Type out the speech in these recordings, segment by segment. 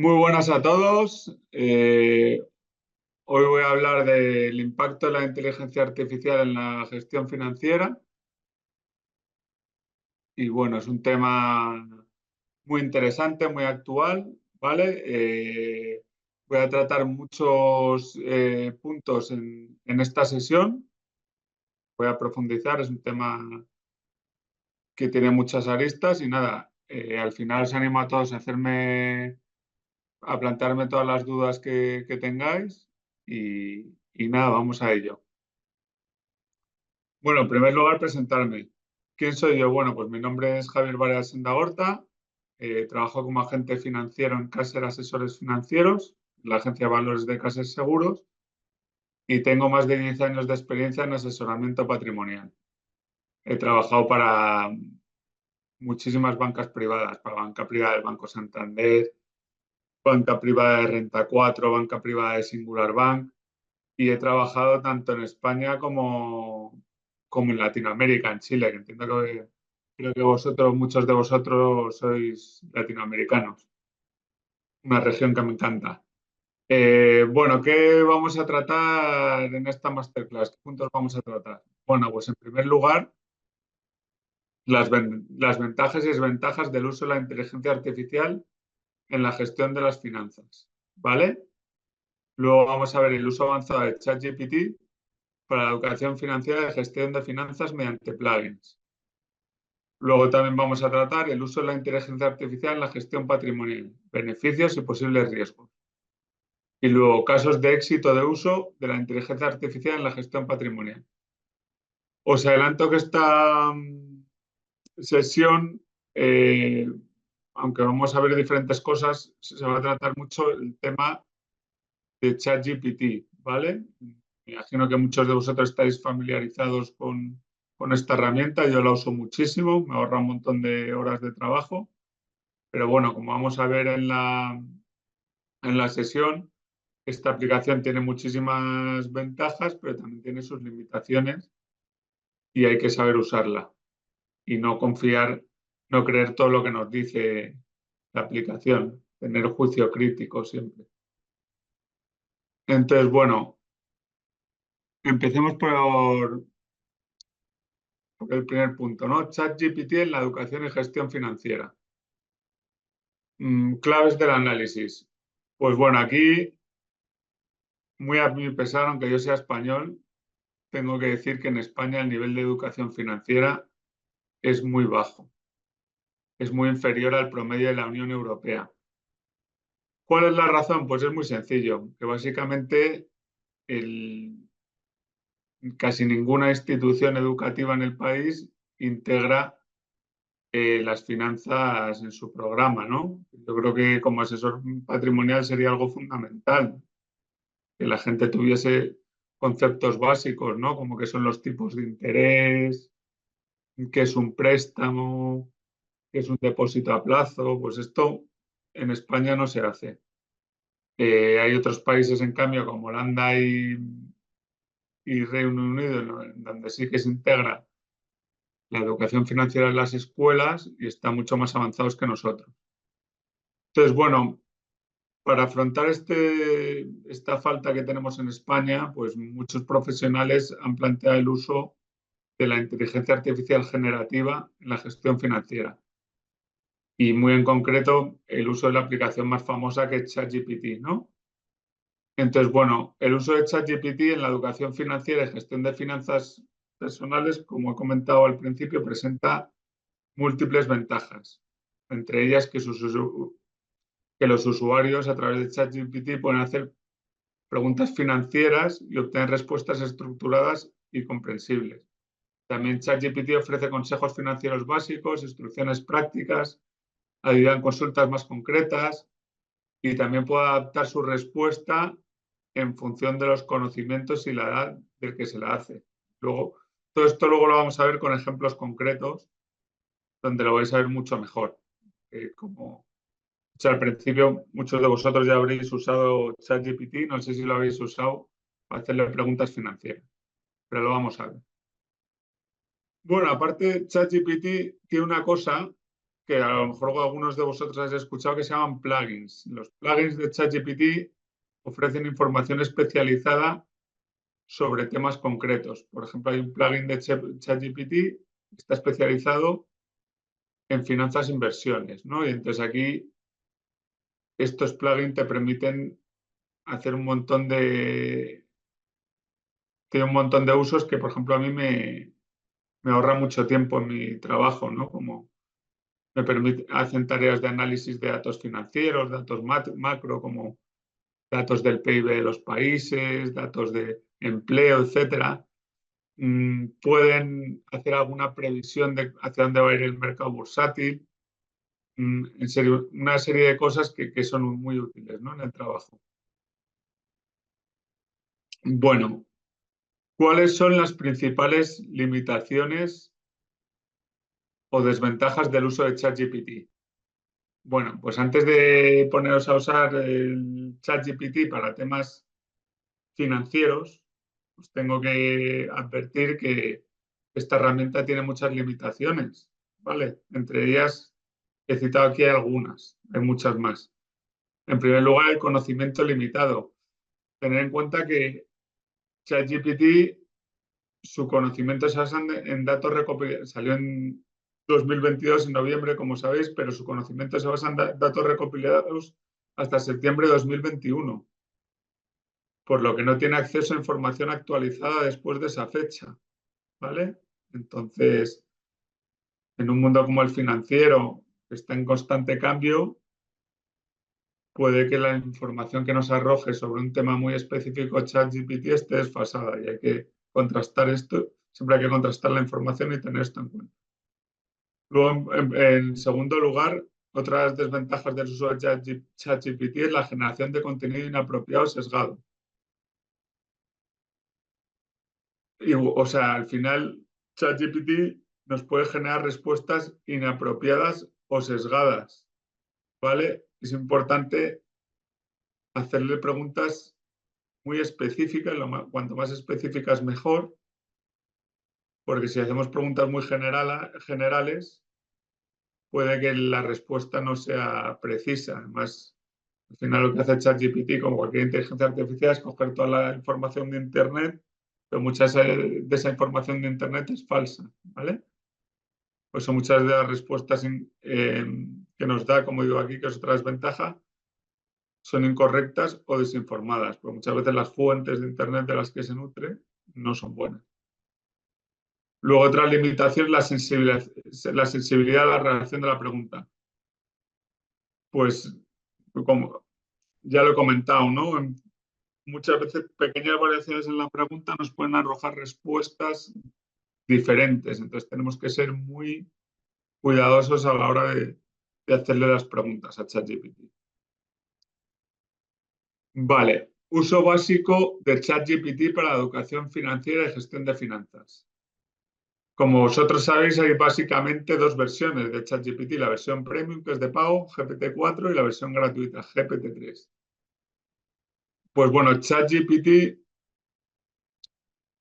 Muy buenas a todos. Hoy voy a hablar del impacto de la inteligencia artificial en la gestión financiera. Y bueno, es un tema muy interesante, muy actual, ¿vale? Voy a tratar muchos puntos en esta sesión. Voy a profundizar, es un tema que tiene muchas aristas y nada, al final os animo a todos a plantearme todas las dudas que tengáis y nada, vamos a ello. Bueno, en primer lugar, presentarme. ¿Quién soy yo? Bueno, pues mi nombre es Javier Varela Sendagorta, trabajo como agente financiero en Caser Asesores Financieros, la agencia de valores de Caser Seguros, y tengo más de 10 años de experiencia en asesoramiento patrimonial. He trabajado para muchísimas bancas privadas, para Banca Privada del Banco Santander, Banca Privada de Renta 4, Banca Privada de Singular Bank, y he trabajado tanto en España como en Latinoamérica, en Chile, que entiendo que creo que muchos de vosotros sois latinoamericanos, una región que me encanta. Bueno, ¿qué vamos a tratar en esta masterclass? ¿Qué puntos vamos a tratar? Bueno, pues en primer lugar, las ventajas y desventajas del uso de la inteligencia artificial en la gestión de las finanzas, ¿vale? Luego vamos a ver el uso avanzado de ChatGPT para la educación financiera y gestión de finanzas mediante plugins. Luego también vamos a tratar el uso de la inteligencia artificial en la gestión patrimonial, beneficios y posibles riesgos. Y luego casos de éxito de uso de la inteligencia artificial en la gestión patrimonial. Os adelanto que esta sesión, eh, aunque vamos a ver diferentes cosas, se va a tratar mucho el tema de ChatGPT, ¿vale? Me imagino que muchos de vosotros estáis familiarizados con esta herramienta. Yo la uso muchísimo, me ahorra un montón de horas de trabajo. Pero bueno, como vamos a ver en la sesión, esta aplicación tiene muchísimas ventajas, pero también tiene sus limitaciones y hay que saber usarla y no confiar, no creer todo lo que nos dice la aplicación, tener juicio crítico siempre. Entonces, bueno, empecemos por el primer punto, ¿no? ChatGPT en la educación y gestión financiera. Claves del análisis. Pues bueno, aquí, muy a mi pesar, aunque yo sea español, tengo que decir que en España el nivel de educación financiera es muy bajo, es muy inferior al promedio de la Unión Europea. ¿Cuál es la razón? Pues es muy sencillo, que básicamente casi ninguna institución educativa en el país integra las finanzas en su programa, ¿no? Yo creo que como asesor patrimonial sería algo fundamental, que la gente tuviese conceptos básicos, ¿no? Como que son los tipos de interés, qué es un préstamo, qué es un depósito a plazo. Pues esto en España no se hace. Hay otros países, en cambio, como Holanda y Reino Unido, ¿no? En donde sí que se integra la educación financiera en las escuelas y están mucho más avanzados que nosotros. Entonces, bueno, para afrontar esta falta que tenemos en España, pues muchos profesionales han planteado el uso de la inteligencia artificial generativa en la gestión financiera y muy en concreto el uso de la aplicación más famosa que es ChatGPT, ¿no? Entonces, bueno, el uso de ChatGPT en la educación financiera y gestión de finanzas personales, como he comentado al principio, presenta múltiples ventajas, entre ellas que los usuarios a través de ChatGPT pueden hacer preguntas financieras y obtener respuestas estructuradas y comprensibles. También ChatGPT ofrece consejos financieros básicos, instrucciones prácticas, ayuda en consultas más concretas y también puede adaptar su respuesta en función de los conocimientos y la edad del que se la hace. Luego, todo esto luego lo vamos a ver con ejemplos concretos donde lo vais a ver mucho mejor. Como al principio, muchos de vosotros ya habréis usado ChatGPT, no sé si lo habéis usado para hacerle preguntas financieras, pero lo vamos a ver. Bueno, aparte, ChatGPT tiene una cosa que a lo mejor algunos de vosotros habéis escuchado, que se llaman plugins. Los plugins de ChatGPT ofrecen información especializada sobre temas concretos. Por ejemplo, hay un plugin de ChatGPT que está especializado en finanzas e inversiones, ¿no? Y entonces aquí estos plugins te permiten hacer un montón de... Tiene un montón de usos que, por ejemplo, a mí me ahorra mucho tiempo en mi trabajo, ¿no? Como me permite, hacen tareas de análisis de datos financieros, datos macro, como datos del PIB de los países, datos de empleo, etcétera. Pueden hacer alguna previsión de hacia dónde va a ir el mercado bursátil. En serio, una serie de cosas que son muy útiles, ¿no? En el trabajo. Bueno, ¿cuáles son las principales limitaciones o desventajas del uso de ChatGPT? Bueno, pues antes de poneros a usar el ChatGPT para temas financieros, os tengo que advertir que esta herramienta tiene muchas limitaciones, ¿vale? Entre ellas he citado aquí algunas, hay muchas más. En primer lugar, el conocimiento limitado. Tener en cuenta que ChatGPT, su conocimiento se basa en datos recopilados, salió en 2022, en noviembre, como sabéis, pero su conocimiento se basa en datos recopilados hasta septiembre de 2021, por lo que no tiene acceso a información actualizada después de esa fecha, ¿vale? Entonces, en un mundo como el financiero, que está en constante cambio, puede que la información que nos arroje sobre un tema muy específico ChatGPT esté desfasada y hay que contrastar esto, siempre hay que contrastar la información y tener esto en cuenta. Luego, en segundo lugar, otras desventajas del uso de ChatGPT es la generación de contenido inapropiado o sesgado. Y, o sea, al final, ChatGPT nos puede generar respuestas inapropiadas o sesgadas, ¿vale? Es importante hacerle preguntas muy específicas, cuanto más específicas mejor, porque si hacemos preguntas muy generales, puede que la respuesta no sea precisa. Además, al final lo que hace ChatGPT, como cualquier inteligencia artificial, es coger toda la información de Internet, pero mucha de esa información de Internet es falsa, ¿vale? Pues son muchas de las respuestas que nos da, como digo aquí, que es otra desventaja, son incorrectas o desinformadas, porque muchas veces las fuentes de Internet de las que se nutre no son buenas. Luego, otra limitación es la sensibilidad a la redacción de la pregunta. Pues, como ya lo he comentado, ¿no? Muchas veces pequeñas variaciones en la pregunta nos pueden arrojar respuestas diferentes. Entonces, tenemos que ser muy cuidadosos a la hora de hacerle las preguntas a ChatGPT. Vale, uso básico de ChatGPT para la educación financiera y gestión de finanzas. Como vosotros sabéis, hay básicamente dos versiones de ChatGPT, la versión premium, que es de pago, GPT-4, y la versión gratuita, GPT-3. Pues bueno, ChatGPT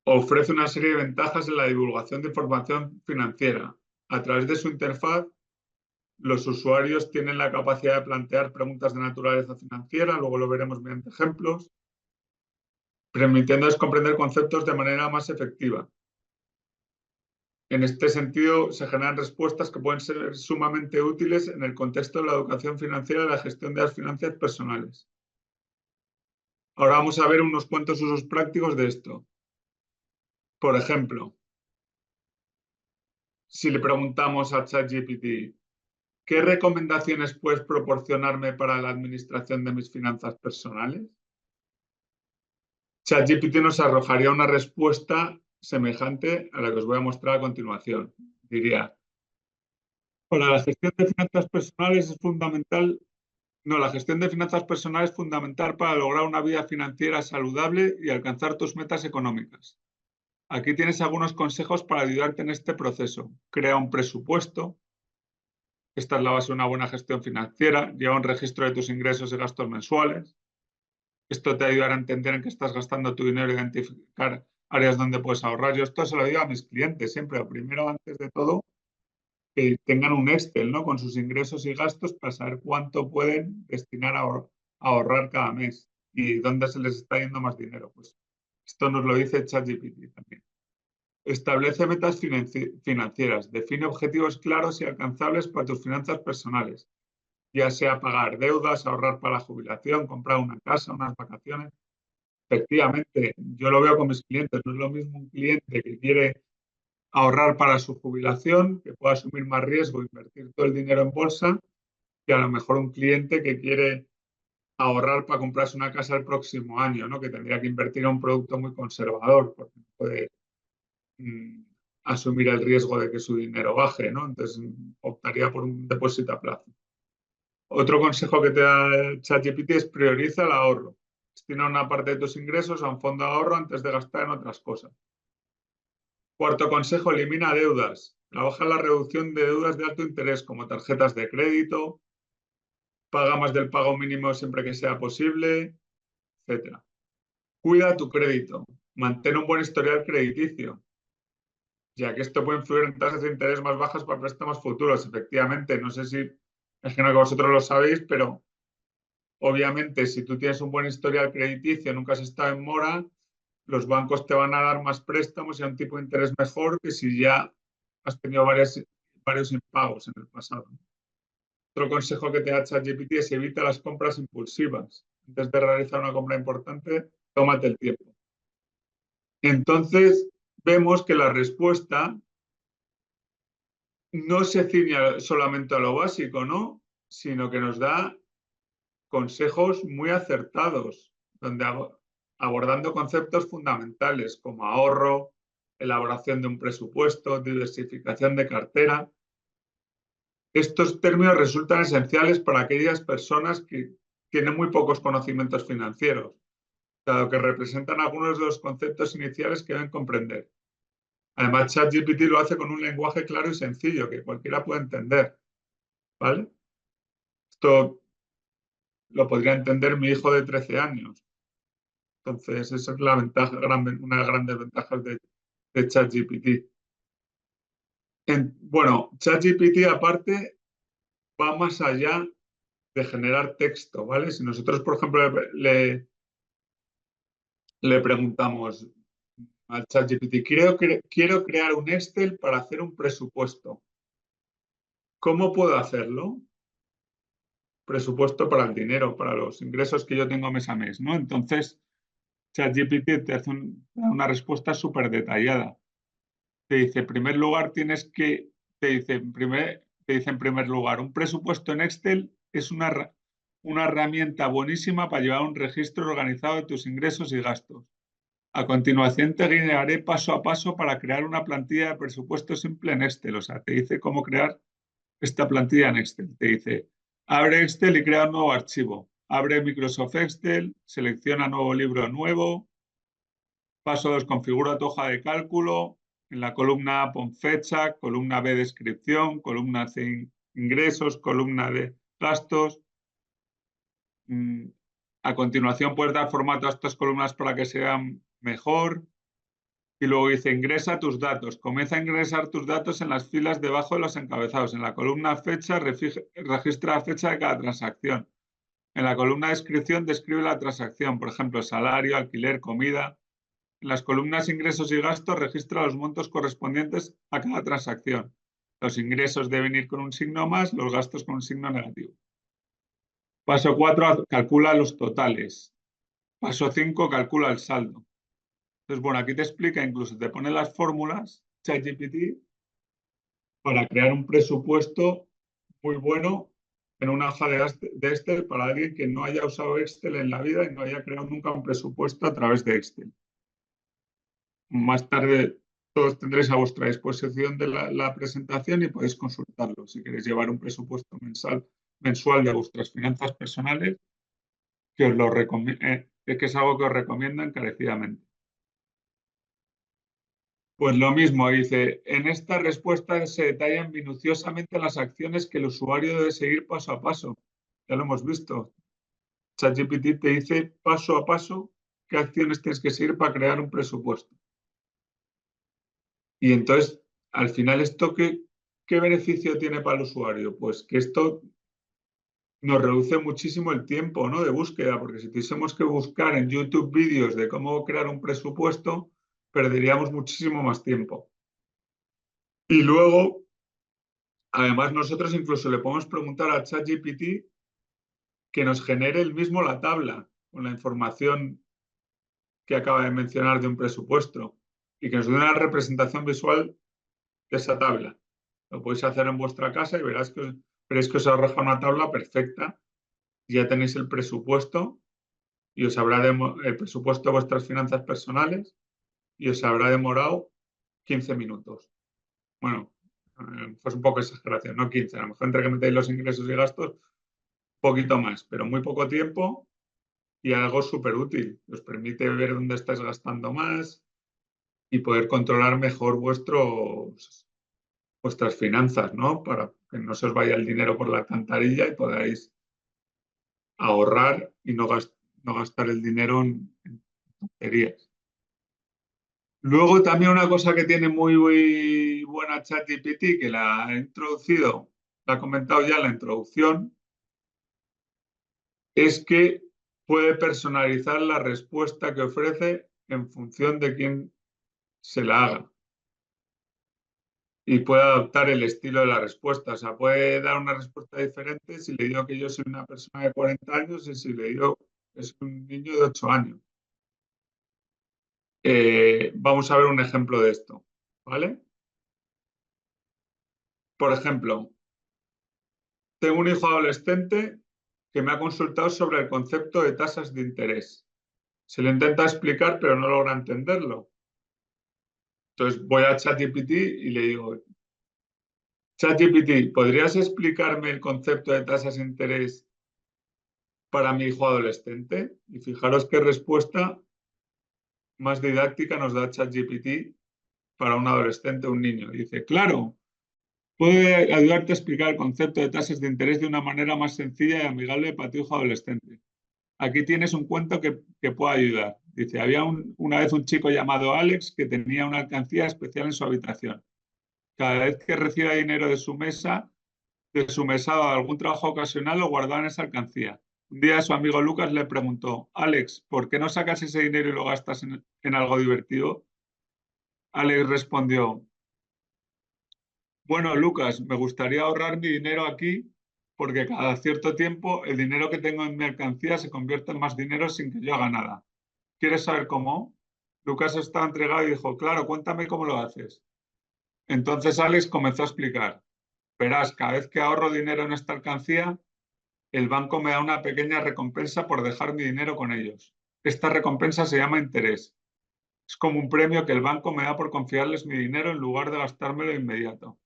ofrece una serie de ventajas en la divulgación de información financiera. A través de su interfaz, los usuarios tienen la capacidad de plantear preguntas de naturaleza financiera, luego lo veremos mediante ejemplos, permitiéndoles comprender conceptos de manera más efectiva. En este sentido, se generan respuestas que pueden ser sumamente útiles en el contexto de la educación financiera y la gestión de las finanzas personales. Ahora vamos a ver unos cuantos usos prácticos de esto. Por ejemplo, si le preguntamos a ChatGPT, ¿qué recomendaciones puedes proporcionarme para la administración de mis finanzas personales? ChatGPT nos arrojaría una respuesta semejante a la que os voy a mostrar a continuación. Diría, para la gestión de finanzas personales es fundamental. No, la gestión de finanzas personales es fundamental para lograr una vida financiera saludable y alcanzar tus metas económicas. Aquí tienes algunos consejos para ayudarte en este proceso. Crea un presupuesto. Esta es la base de una buena gestión financiera. Lleva un registro de tus ingresos y gastos mensuales. Esto te ayudará a entender en qué estás gastando tu dinero e identificar áreas donde puedes ahorrar. Yo esto se lo digo a mis clientes siempre. Lo primero, antes de todo, que tengan un Excel, ¿no? Con sus ingresos y gastos para saber cuánto pueden destinar a ahorrar cada mes y dónde se les está yendo más dinero. Pues esto nos lo dice ChatGPT también. Establece metas financieras. Define objetivos claros y alcanzables para tus finanzas personales, ya sea pagar deudas, ahorrar para la jubilación, comprar una casa, unas vacaciones. Efectivamente, yo lo veo con mis clientes. No es lo mismo un cliente que quiere ahorrar para su jubilación, que pueda asumir más riesgo, invertir todo el dinero en bolsa, que a lo mejor un cliente que quiere ahorrar para comprarse una casa el próximo año, ¿no? Que tendría que invertir en un producto muy conservador, porque no puede mm, asumir el riesgo de que su dinero baje, ¿no? Entonces optaría por un depósito a plazo. Otro consejo que te da ChatGPT es prioriza el ahorro. Destina una parte de tus ingresos a un fondo de ahorro antes de gastar en otras cosas. Cuarto consejo, elimina deudas. Trabaja en la reducción de deudas de alto interés, como tarjetas de crédito, paga más del pago mínimo siempre que sea posible, etc. Cuida tu crédito. Mantén un buen historial crediticio, ya que esto puede influir en tasas de interés más bajas para préstamos futuros. Efectivamente, no sé si, imagino que vosotros lo sabéis, pero obviamente si tú tienes un buen historial crediticio, nunca has estado en mora, los bancos te van a dar más préstamos y a un tipo de interés mejor que si ya has tenido varios impagos en el pasado. Otro consejo que te da ChatGPT es evita las compras impulsivas. Antes de realizar una compra importante, tómate el tiempo. Entonces, vemos que la respuesta no se ciña solamente a lo básico, ¿no? Sino que nos da consejos muy acertados, donde abordando conceptos fundamentales como ahorro, elaboración de un presupuesto, diversificación de cartera. Estos términos resultan esenciales para aquellas personas que tienen muy pocos conocimientos financieros, dado que representan algunos de los conceptos iniciales que deben comprender. Además, ChatGPT lo hace con un lenguaje claro y sencillo que cualquiera puede entender, ¿vale? Esto lo podría entender mi hijo de 13 años. Entonces, esa es la ventaja, una de las grandes ventajas de ChatGPT. Bueno, ChatGPT aparte va más allá de generar texto, ¿vale? Si nosotros, por ejemplo, le preguntamos al ChatGPT, quiero crear un Excel para hacer un presupuesto. ¿Cómo puedo hacerlo? Presupuesto para el dinero, para los ingresos que yo tengo mes a mes, ¿no? Entonces, ChatGPT te hace una respuesta súper detallada. Te dice, en primer lugar, te dice en primer lugar, un presupuesto en Excel es una herramienta buenísima para llevar un registro organizado de tus ingresos y gastos. A continuación te guiaré paso a paso para crear una plantilla de presupuesto simple en Excel. O sea, te dice cómo crear esta plantilla en Excel. Te dice, abre Excel y crea un nuevo archivo. Abre Microsoft Excel, selecciona nuevo libro nuevo. Paso 2, configura tu hoja de cálculo. En la columna A pon fecha, columna B descripción, columna C ingresos, columna D gastos. A continuación puedes dar formato a estas columnas para que sean mejor. Y luego dice, ingresa tus datos. Comienza a ingresar tus datos en las filas debajo de los encabezados. En la columna fecha, registra la fecha de cada transacción. En la columna descripción, describe la transacción. Por ejemplo, salario, alquiler, comida. En las columnas ingresos y gastos, registra los montos correspondientes a cada transacción. Los ingresos deben ir con un signo más, los gastos con un signo negativo. Paso 4, calcula los totales. Paso 5, calcula el saldo. Entonces, bueno, aquí te explica, incluso te pone las fórmulas, ChatGPT, para crear un presupuesto muy bueno en una hoja de Excel para alguien que no haya usado Excel en la vida y no haya creado nunca un presupuesto a través de Excel. Más tarde todos tendréis a vuestra disposición de la presentación y podéis consultarlo si queréis llevar un presupuesto mensual de vuestras finanzas personales, que es algo que os recomiendo encarecidamente. Pues lo mismo, dice, en esta respuesta se detallan minuciosamente las acciones que el usuario debe seguir paso a paso. Ya lo hemos visto. ChatGPT te dice paso a paso qué acciones tienes que seguir para crear un presupuesto. Y entonces, al final, ¿esto qué ¿qué beneficio tiene para el usuario? Pues que esto nos reduce muchísimo el tiempo, ¿no?, de búsqueda, porque si tuviésemos que buscar en YouTube vídeos de cómo crear un presupuesto, perderíamos muchísimo más tiempo. Y luego, además, nosotros incluso le podemos preguntar a ChatGPT que nos genere el mismo la tabla con la información que acaba de mencionar de un presupuesto y que nos dé una representación visual de esa tabla. Lo podéis hacer en vuestra casa y veréis que os arroja una tabla perfecta. Ya tenéis el presupuesto y os habrá el presupuesto de vuestras finanzas personales y os habrá demorado 15 minutos. Bueno, pues un poco exageración, no 15. A lo mejor entre que metéis los ingresos y gastos, poquito más, pero muy poco tiempo y algo súper útil. Os permite ver dónde estáis gastando más y poder controlar mejor vuestras finanzas, ¿no? Para que no se os vaya el dinero por la alcantarilla y podáis ahorrar y no gastar el dinero en tonterías. Luego también una cosa que tiene muy buena ChatGPT, que la he introducido, la he comentado ya en la introducción, es que puede personalizar la respuesta que ofrece en función de quién se la haga. Y puede adaptar el estilo de la respuesta. O sea, puede dar una respuesta diferente si le digo que yo soy una persona de 40 años y si le digo que soy un niño de 8 años. Vamos a ver un ejemplo de esto, ¿vale? Por ejemplo, tengo un hijo adolescente que me ha consultado sobre el concepto de tasas de interés. Se lo intenta explicar, pero no logra entenderlo. Entonces voy a ChatGPT y le digo, ChatGPT, ¿podrías explicarme el concepto de tasas de interés para mi hijo adolescente? Y fijaros qué respuesta más didáctica nos da ChatGPT para un adolescente o un niño. Dice, claro, puede ayudarte a explicar el concepto de tasas de interés de una manera más sencilla y amigable para tu hijo adolescente. Aquí tienes un cuento que puede ayudar. Dice, había una vez un chico llamado Alex que tenía una alcancía especial en su habitación. Cada vez que recibía dinero de su mesada o de algún trabajo ocasional, lo guardaba en esa alcancía. Un día su amigo Lucas le preguntó, Alex, ¿por qué no sacas ese dinero y lo gastas en algo divertido? Alex respondió, bueno, Lucas, me gustaría ahorrar mi dinero aquí porque cada cierto tiempo el dinero que tengo en mi alcancía se convierte en más dinero sin que yo haga nada. ¿Quieres saber cómo? Lucas estaba entregado y dijo, claro, cuéntame cómo lo haces. Entonces Alex comenzó a explicar, verás, cada vez que ahorro dinero en esta alcancía, el banco me da una pequeña recompensa por dejar mi dinero con ellos. Esta recompensa se llama interés. Es como un premio que el banco me da por confiarles mi dinero en lugar de gastármelo de inmediato.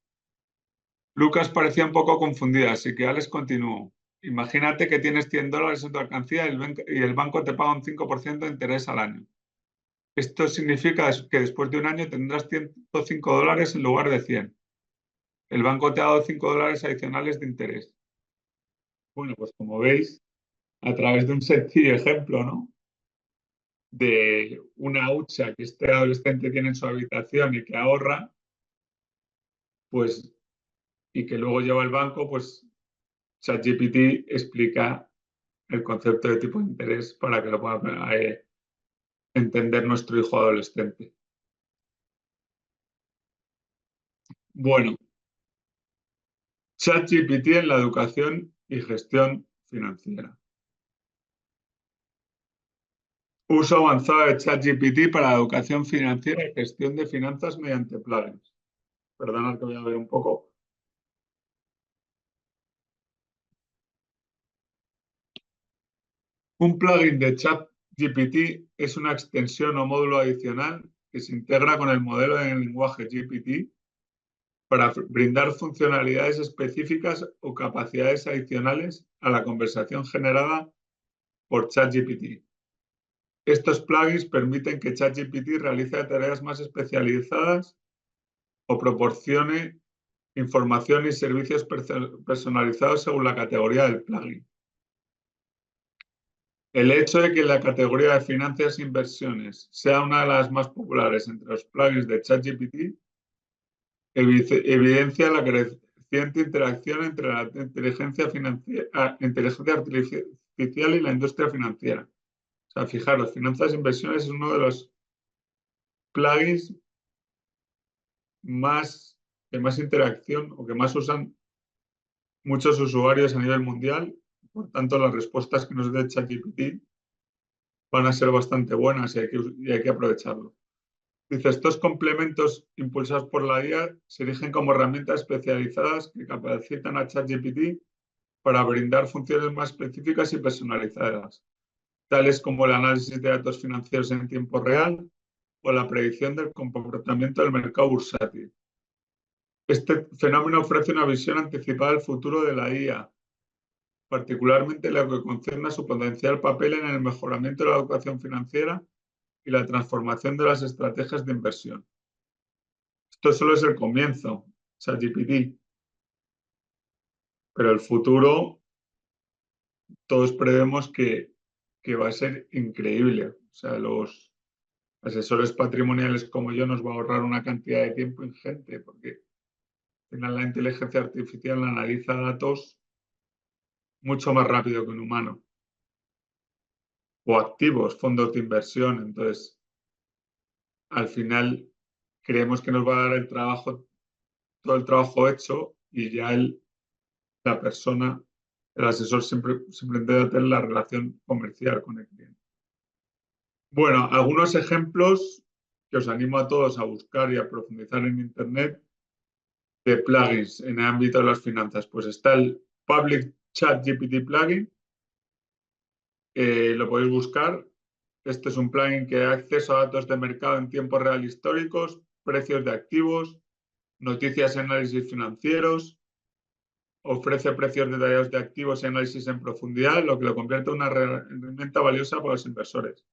Lucas parecía un poco confundida, así que Alex continuó. Imagínate que tienes $100 en tu alcancía y el banco te paga un 5% de interés al año. Esto significa que después de un año tendrás $105 en lugar de 100. El banco te ha dado $5 adicionales de interés. Bueno, pues como veis, a través de un sencillo ejemplo, ¿no?, de una hucha que este adolescente tiene en su habitación y que ahorra, pues, y que luego lleva al banco, pues ChatGPT explica el concepto de tipo de interés para que lo pueda entender nuestro hijo adolescente. Bueno, ChatGPT en la educación y gestión financiera. Uso avanzado de ChatGPT para la educación financiera y gestión de finanzas mediante plugins. Perdonad que voy a ver un poco. Un plugin de ChatGPT es una extensión o módulo adicional que se integra con el modelo de lenguaje GPT para brindar funcionalidades específicas o capacidades adicionales a la conversación generada por ChatGPT. Estos plugins permiten que ChatGPT realice tareas más especializadas o proporcione información y servicios personalizados según la categoría del plugin. El hecho de que la categoría de finanzas e inversiones sea una de las más populares entre los plugins de ChatGPT Evidencia la creciente interacción entre la inteligencia artificial y la industria financiera. O sea, fijaros, finanzas e inversiones es uno de los plugins que más interacción o que más usan muchos usuarios a nivel mundial. Por tanto, las respuestas que nos dé ChatGPT van a ser bastante buenas y hay que aprovecharlo. Dice, estos complementos impulsados por la IA se erigen como herramientas especializadas que capacitan a ChatGPT para brindar funciones más específicas y personalizadas, tales como el análisis de datos financieros en tiempo real o la predicción del comportamiento del mercado bursátil. Este fenómeno ofrece una visión anticipada del futuro de la IA, particularmente en lo que concierne a su potencial papel en el mejoramiento de la educación financiera y la transformación de las estrategias de inversión. Esto solo es el comienzo, ChatGPT, pero el futuro todos prevemos que va a ser increíble. O sea, los asesores patrimoniales como yo nos va a ahorrar una cantidad de tiempo ingente porque al final la inteligencia artificial analiza datos mucho más rápido que un humano. O activos, fondos de inversión. Entonces, al final creemos que nos va a dar el trabajo, todo el trabajo hecho y ya la persona, el asesor simplemente debe tener la relación comercial con el cliente. Bueno, algunos ejemplos que os animo a todos a buscar y a profundizar en Internet de plugins en el ámbito de las finanzas. Pues está el Public Chat GPT plugin, lo podéis buscar. Este es un plugin que da acceso a datos de mercado en tiempo real históricos, precios de activos, noticias y análisis financieros, ofrece precios detallados de activos y análisis en profundidad, lo que lo convierte en una herramienta valiosa para los inversores.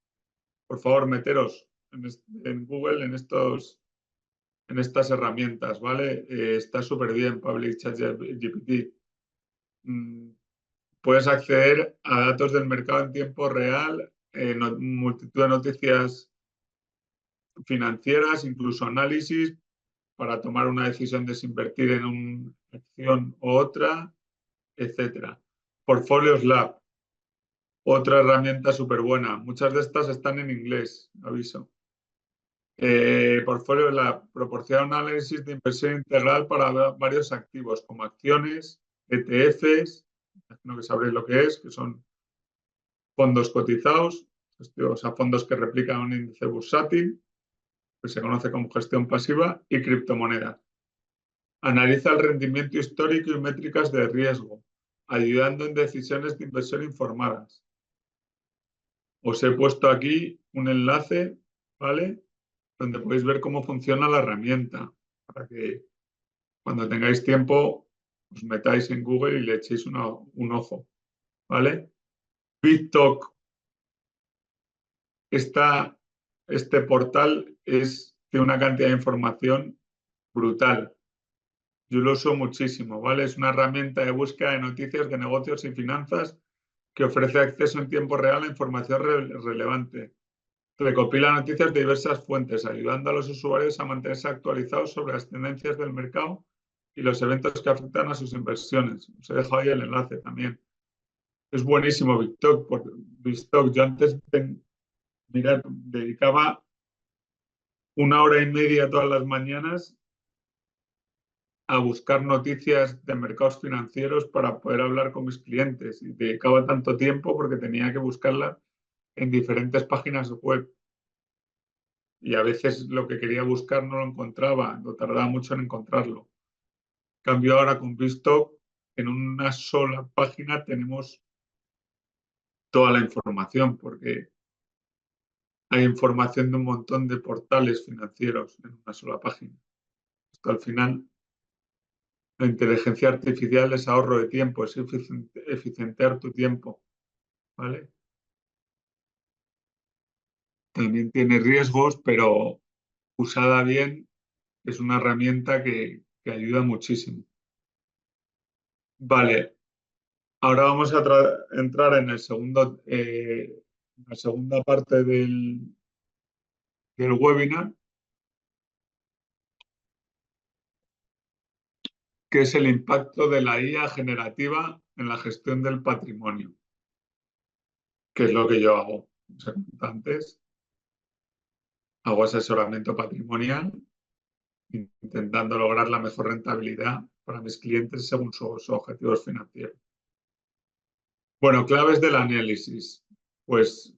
Por favor, meteros en Google en estas herramientas, ¿vale? Está súper bien Public Chat GPT. Puedes acceder a datos del mercado en tiempo real, multitud de noticias financieras, incluso análisis para tomar una decisión de si invertir en una acción u otra, etcétera. Portfolios Lab, otra herramienta súper buena. Muchas de estas están en inglés, aviso. Portfolio Lab proporciona un análisis de inversión integral para varios activos, como acciones, ETFs, imagino que sabréis lo que es, que son fondos cotizados, o sea, fondos que replican un índice bursátil, que se conoce como gestión pasiva, y criptomonedas. Analiza el rendimiento histórico y métricas de riesgo, ayudando en decisiones de inversión informadas. Os he puesto aquí un enlace, ¿vale? Donde podéis ver cómo funciona la herramienta, para que cuando tengáis tiempo os metáis en Google y le echéis un ojo, ¿vale? BitTalk, este portal tiene una cantidad de información brutal. Yo lo uso muchísimo, ¿vale? Es una herramienta de búsqueda de noticias de negocios y finanzas que ofrece acceso en tiempo real a información relevante. Recopila noticias de diversas fuentes, ayudando a los usuarios a mantenerse actualizados sobre las tendencias del mercado y los eventos que afectan a sus inversiones. Os he dejado ahí el enlace también. Es buenísimo BitTalk. Yo antes, mirad, dedicaba 1 hora y media todas las mañanas a buscar noticias de mercados financieros para poder hablar con mis clientes. Y dedicaba tanto tiempo porque tenía que buscarla en diferentes páginas web. Y a veces lo que quería buscar no lo encontraba, no tardaba mucho en encontrarlo. En cambio ahora con BitTalk, en una sola página tenemos toda la información, porque hay información de un montón de portales financieros en una sola página. Esto al final, la inteligencia artificial es ahorro de tiempo, es eficientar tu tiempo, ¿vale? También tiene riesgos, pero usada bien es una herramienta que ayuda muchísimo. Vale, ahora vamos a entrar en la segunda parte del webinar. que es el impacto de la IA generativa en la gestión del patrimonio, que es lo que yo hago. Os he comentado antes, hago asesoramiento patrimonial, intentando lograr la mejor rentabilidad para mis clientes según sus objetivos financieros. Bueno, claves del análisis. Pues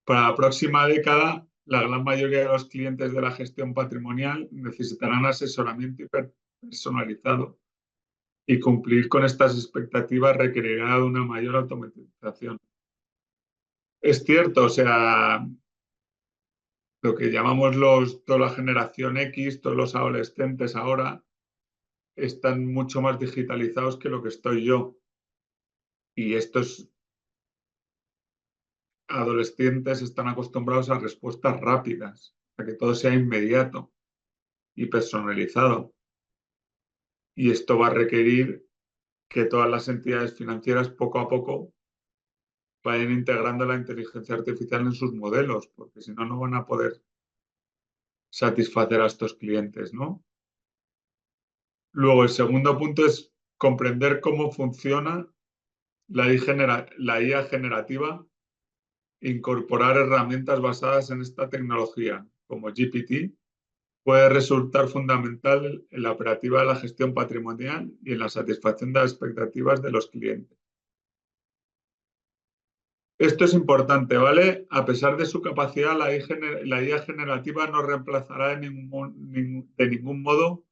para la próxima década, la gran mayoría de los clientes de la gestión patrimonial necesitarán asesoramiento personalizado y cumplir con estas expectativas requerirá de una mayor automatización. Es cierto, o sea, lo que llamamos toda la generación X, todos los adolescentes ahora, están mucho más digitalizados que lo que estoy yo. Y estos adolescentes están acostumbrados a respuestas rápidas, a que todo sea inmediato y personalizado. Y esto va a requerir que todas las entidades financieras poco a poco vayan integrando la inteligencia artificial en sus modelos, porque si no, no van a poder satisfacer a estos clientes, ¿no? Luego, el segundo punto es comprender cómo funciona la IA generativa, incorporar herramientas basadas en esta tecnología, como GPT, puede resultar fundamental en la operativa de la gestión patrimonial y en la satisfacción de las expectativas de los clientes. Esto es importante, ¿vale? A pesar de su capacidad, la IA generativa no reemplazará de ningún modo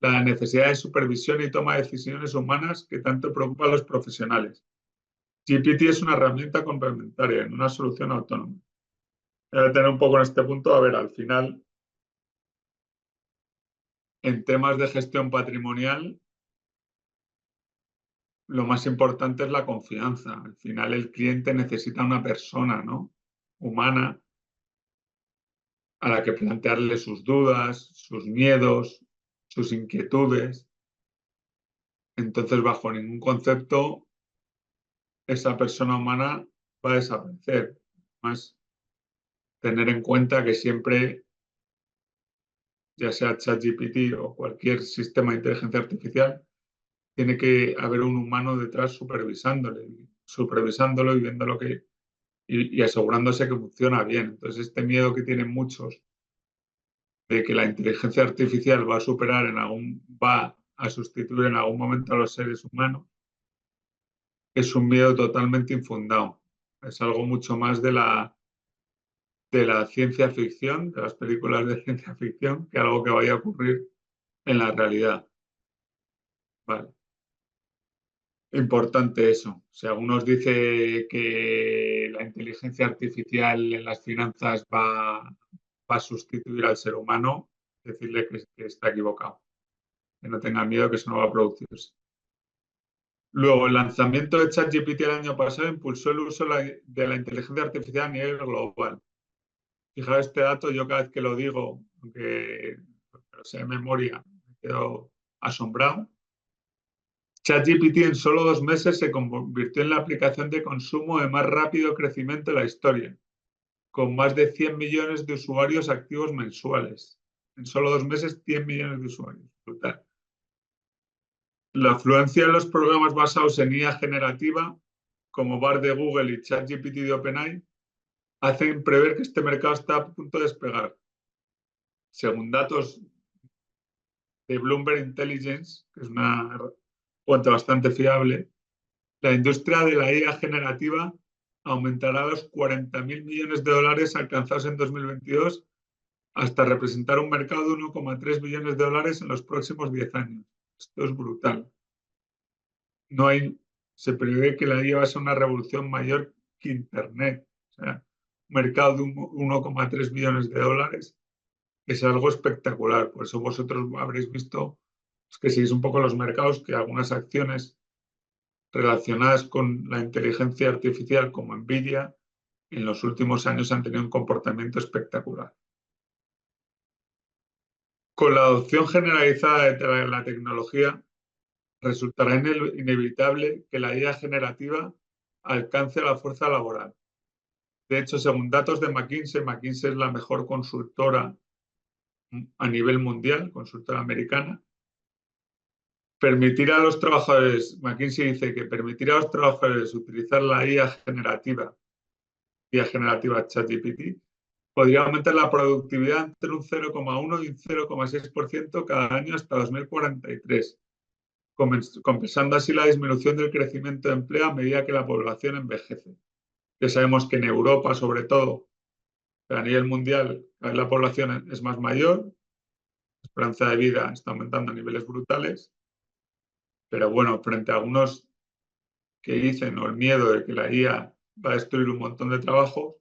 la necesidad de supervisión y toma de decisiones humanas que tanto preocupa a los profesionales. GPT es una herramienta complementaria, en una solución autónoma. Voy a tener un poco en este punto, a ver, al final, en temas de gestión patrimonial, lo más importante es la confianza. Al final, el cliente necesita una persona, ¿no? Humana a la que plantearle sus dudas, sus miedos, sus inquietudes. Entonces, bajo ningún concepto, esa persona humana va a desaparecer. Más tener en cuenta que siempre, ya sea ChatGPT o cualquier sistema de inteligencia artificial, tiene que haber un humano detrás supervisándolo y viendo lo que y asegurándose que funciona bien. Entonces, este miedo que tienen muchos de que la inteligencia artificial va a sustituir en algún momento a los seres humanos, es un miedo totalmente infundado. Es algo mucho más de la ciencia ficción, de las películas de ciencia ficción, que algo que vaya a ocurrir en la realidad. Vale. Importante eso. Si algunos dice que la inteligencia artificial en las finanzas va a sustituir al ser humano, decirle que está equivocado, que no tenga miedo, que eso no va a producirse. Luego, el lanzamiento de ChatGPT el año pasado impulsó el uso de la inteligencia artificial a nivel global. Fijaos este dato, yo cada vez que lo digo, aunque lo sé de memoria, me quedo asombrado. ChatGPT en solo 2 meses se convirtió en la aplicación de consumo de más rápido crecimiento de la historia, con más de 100 millones de usuarios activos mensuales. En solo 2 meses, 100 millones de usuarios. Brutal. La afluencia de los programas basados en IA generativa, como Bard de Google y ChatGPT de OpenAI, hacen prever que este mercado está a punto de despegar. Según datos de Bloomberg Intelligence, que es una fuente bastante fiable, la industria de la IA generativa aumentará a los 40.000 millones de dólares alcanzados en 2022 hasta representar un mercado de 1,3 billones de dólares en los próximos 10 años. Esto es brutal. Se prevé que la IA va a ser una revolución mayor que Internet. O sea, un mercado de 1,3 billones de dólares es algo espectacular. Por eso vosotros habréis visto que seguís un poco los mercados, que algunas acciones relacionadas con la inteligencia artificial como Nvidia en los últimos años han tenido un comportamiento espectacular. Con la adopción generalizada de la tecnología, resultará inevitable que la IA generativa alcance la fuerza laboral. De hecho, según datos de McKinsey, McKinsey es la mejor consultora a nivel mundial, consultora americana, permitir a los trabajadores, McKinsey dice que permitir a los trabajadores utilizar la IA generativa ChatGPT, podría aumentar la productividad entre un 0,1 y un 0,6% cada año hasta 2043, compensando así la disminución del crecimiento de empleo a medida que la población envejece. Ya sabemos que en Europa, sobre todo, pero a nivel mundial, la población es más mayor, la esperanza de vida está aumentando a niveles brutales, pero bueno, frente a algunos que dicen, o el miedo de que la IA va a destruir un montón de trabajo,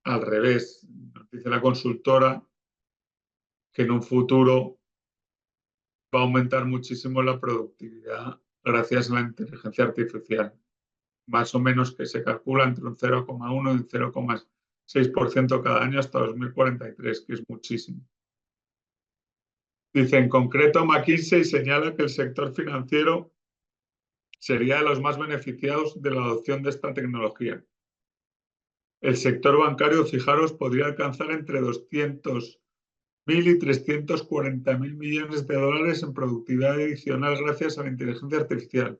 al revés, nos dice la consultora que en un futuro va a aumentar muchísimo la productividad gracias a la inteligencia artificial. Más o menos que se calcula entre un 0,1 y un 0,6% cada año hasta 2043, que es muchísimo. Dice, en concreto, McKinsey señala que el sector financiero sería de los más beneficiados de la adopción de esta tecnología. El sector bancario, fijaros, podría alcanzar entre 200.000 y 340.000 millones de dólares en productividad adicional gracias a la inteligencia artificial.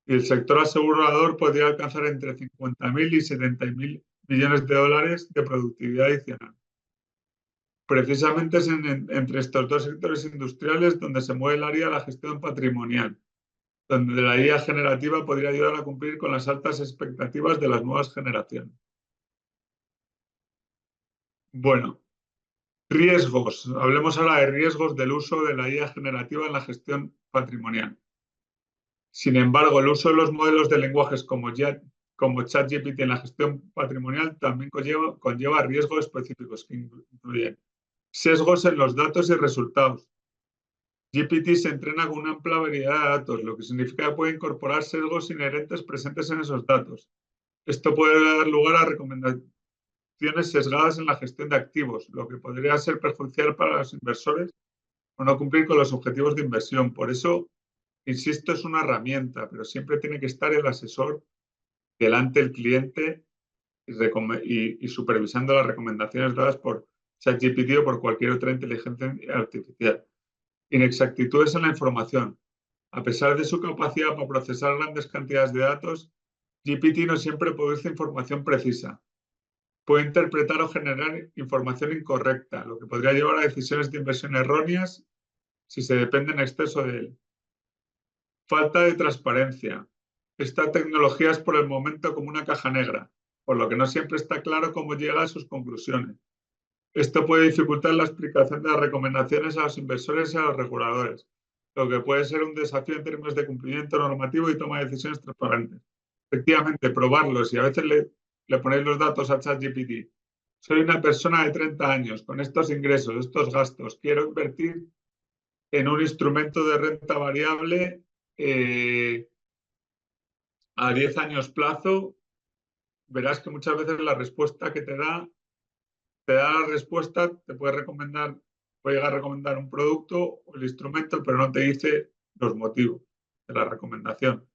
Y el sector asegurador podría alcanzar entre 50.000 y 70.000 millones de dólares de productividad adicional. Precisamente es entre estos dos sectores industriales donde se mueve el área de la gestión patrimonial, donde la IA generativa podría ayudar a cumplir con las altas expectativas de las nuevas generaciones. Bueno, riesgos. Hablemos ahora de riesgos del uso de la IA generativa en la gestión patrimonial. Sin embargo, el uso de los modelos de lenguajes como ChatGPT en la gestión patrimonial también conlleva riesgos específicos que incluyen sesgos en los datos y resultados. GPT se entrena con una amplia variedad de datos, lo que significa que puede incorporar sesgos inherentes presentes en esos datos. Esto puede dar lugar a recomendaciones sesgadas en la gestión de activos, lo que podría ser perjudicial para los inversores o no cumplir con los objetivos de inversión. Por eso, insisto, es una herramienta, pero siempre tiene que estar el asesor delante del cliente y supervisando las recomendaciones dadas por ChatGPT o por cualquier otra inteligencia artificial. Inexactitudes en la información. A pesar de su capacidad para procesar grandes cantidades de datos, GPT no siempre produce información precisa. Puede interpretar o generar información incorrecta, lo que podría llevar a decisiones de inversión erróneas si se depende en exceso de él. Falta de transparencia. Esta tecnología es por el momento como una caja negra, por lo que no siempre está claro cómo llega a sus conclusiones. Esto puede dificultar la explicación de las recomendaciones a los inversores y a los reguladores, lo que puede ser un desafío en términos de cumplimiento normativo y toma de decisiones transparentes. Efectivamente, probarlos y a veces le ponéis los datos a ChatGPT. Soy una persona de 30 años con estos ingresos, estos gastos. Quiero invertir en un instrumento de renta variable a 10 años plazo. Verás que muchas veces la respuesta que te da la respuesta, te puede llegar a recomendar un producto o el instrumento, pero no te dice los motivos de la recomendación.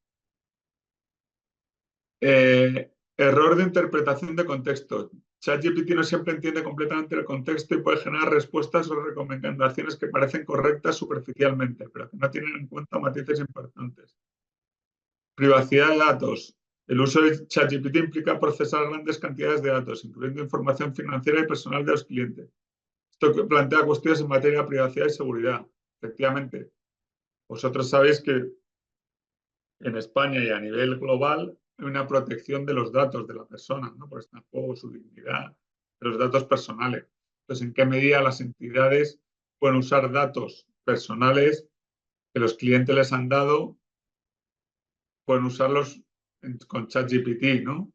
Error de interpretación de contexto. ChatGPT no siempre entiende completamente el contexto y puede generar respuestas o recomendaciones que parecen correctas superficialmente, pero que no tienen en cuenta matices importantes. Privacidad de datos. El uso de ChatGPT implica procesar grandes cantidades de datos, incluyendo información financiera y personal de los clientes. Esto plantea cuestiones en materia de privacidad y seguridad. Efectivamente, vosotros sabéis que en España y a nivel global hay una protección de los datos de la persona, ¿no? Porque está en juego su dignidad, de los datos personales. Entonces, ¿en qué medida las entidades pueden usar datos personales que los clientes les han dado, pueden usarlos con ChatGPT, ¿no?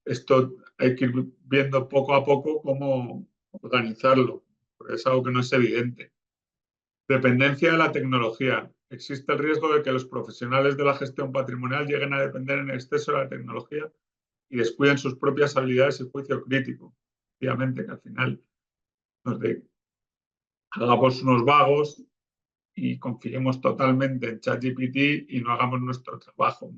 Esto hay que ir viendo poco a poco cómo organizarlo, porque es algo que no es evidente. Dependencia de la tecnología. Existe el riesgo de que los profesionales de la gestión patrimonial lleguen a depender en exceso de la tecnología y descuiden sus propias habilidades y juicio crítico. Obviamente que al final hagamos unos vagos y confiemos totalmente en ChatGPT y no hagamos nuestro trabajo.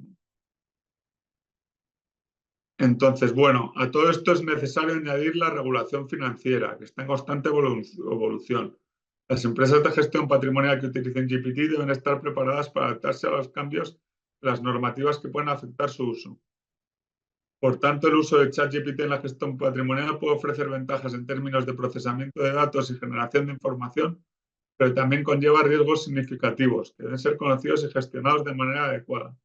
Entonces, bueno, a todo esto es necesario añadir la regulación financiera, que está en constante evolución. Las empresas de gestión patrimonial que utilicen GPT deben estar preparadas para adaptarse a los cambios de las normativas que pueden afectar su uso. Por tanto, el uso de ChatGPT en la gestión patrimonial puede ofrecer ventajas en términos de procesamiento de datos y generación de información, pero también conlleva riesgos significativos que deben ser conocidos y gestionados de manera adecuada.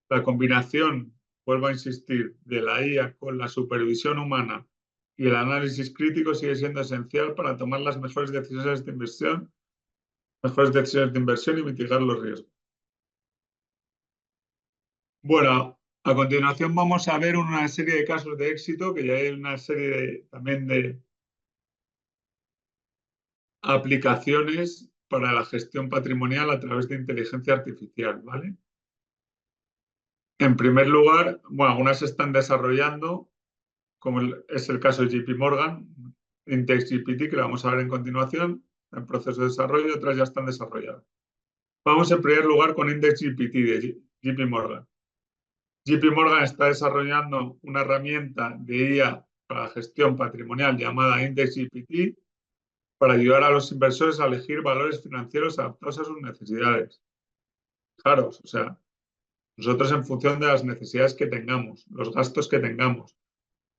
La combinación, vuelvo a insistir, de la IA con la supervisión humana y el análisis crítico sigue siendo esencial para tomar las mejores decisiones de inversión y mitigar los riesgos. Bueno, a continuación vamos a ver una serie de casos de éxito, que ya hay una serie también de aplicaciones para la gestión patrimonial a través de inteligencia artificial, ¿vale? En primer lugar, bueno, algunas se están desarrollando, como es el caso de JP Morgan, IndexGPT, que lo vamos a ver en continuación, en proceso de desarrollo, y otras ya están desarrolladas. Vamos en primer lugar con IndexGPT de JP Morgan. JP Morgan está desarrollando una herramienta de IA para la gestión patrimonial llamada IndexGPT para ayudar a los inversores a elegir valores financieros adaptados a sus necesidades. Fijaros, o sea, nosotros en función de las necesidades que tengamos, los gastos que tengamos,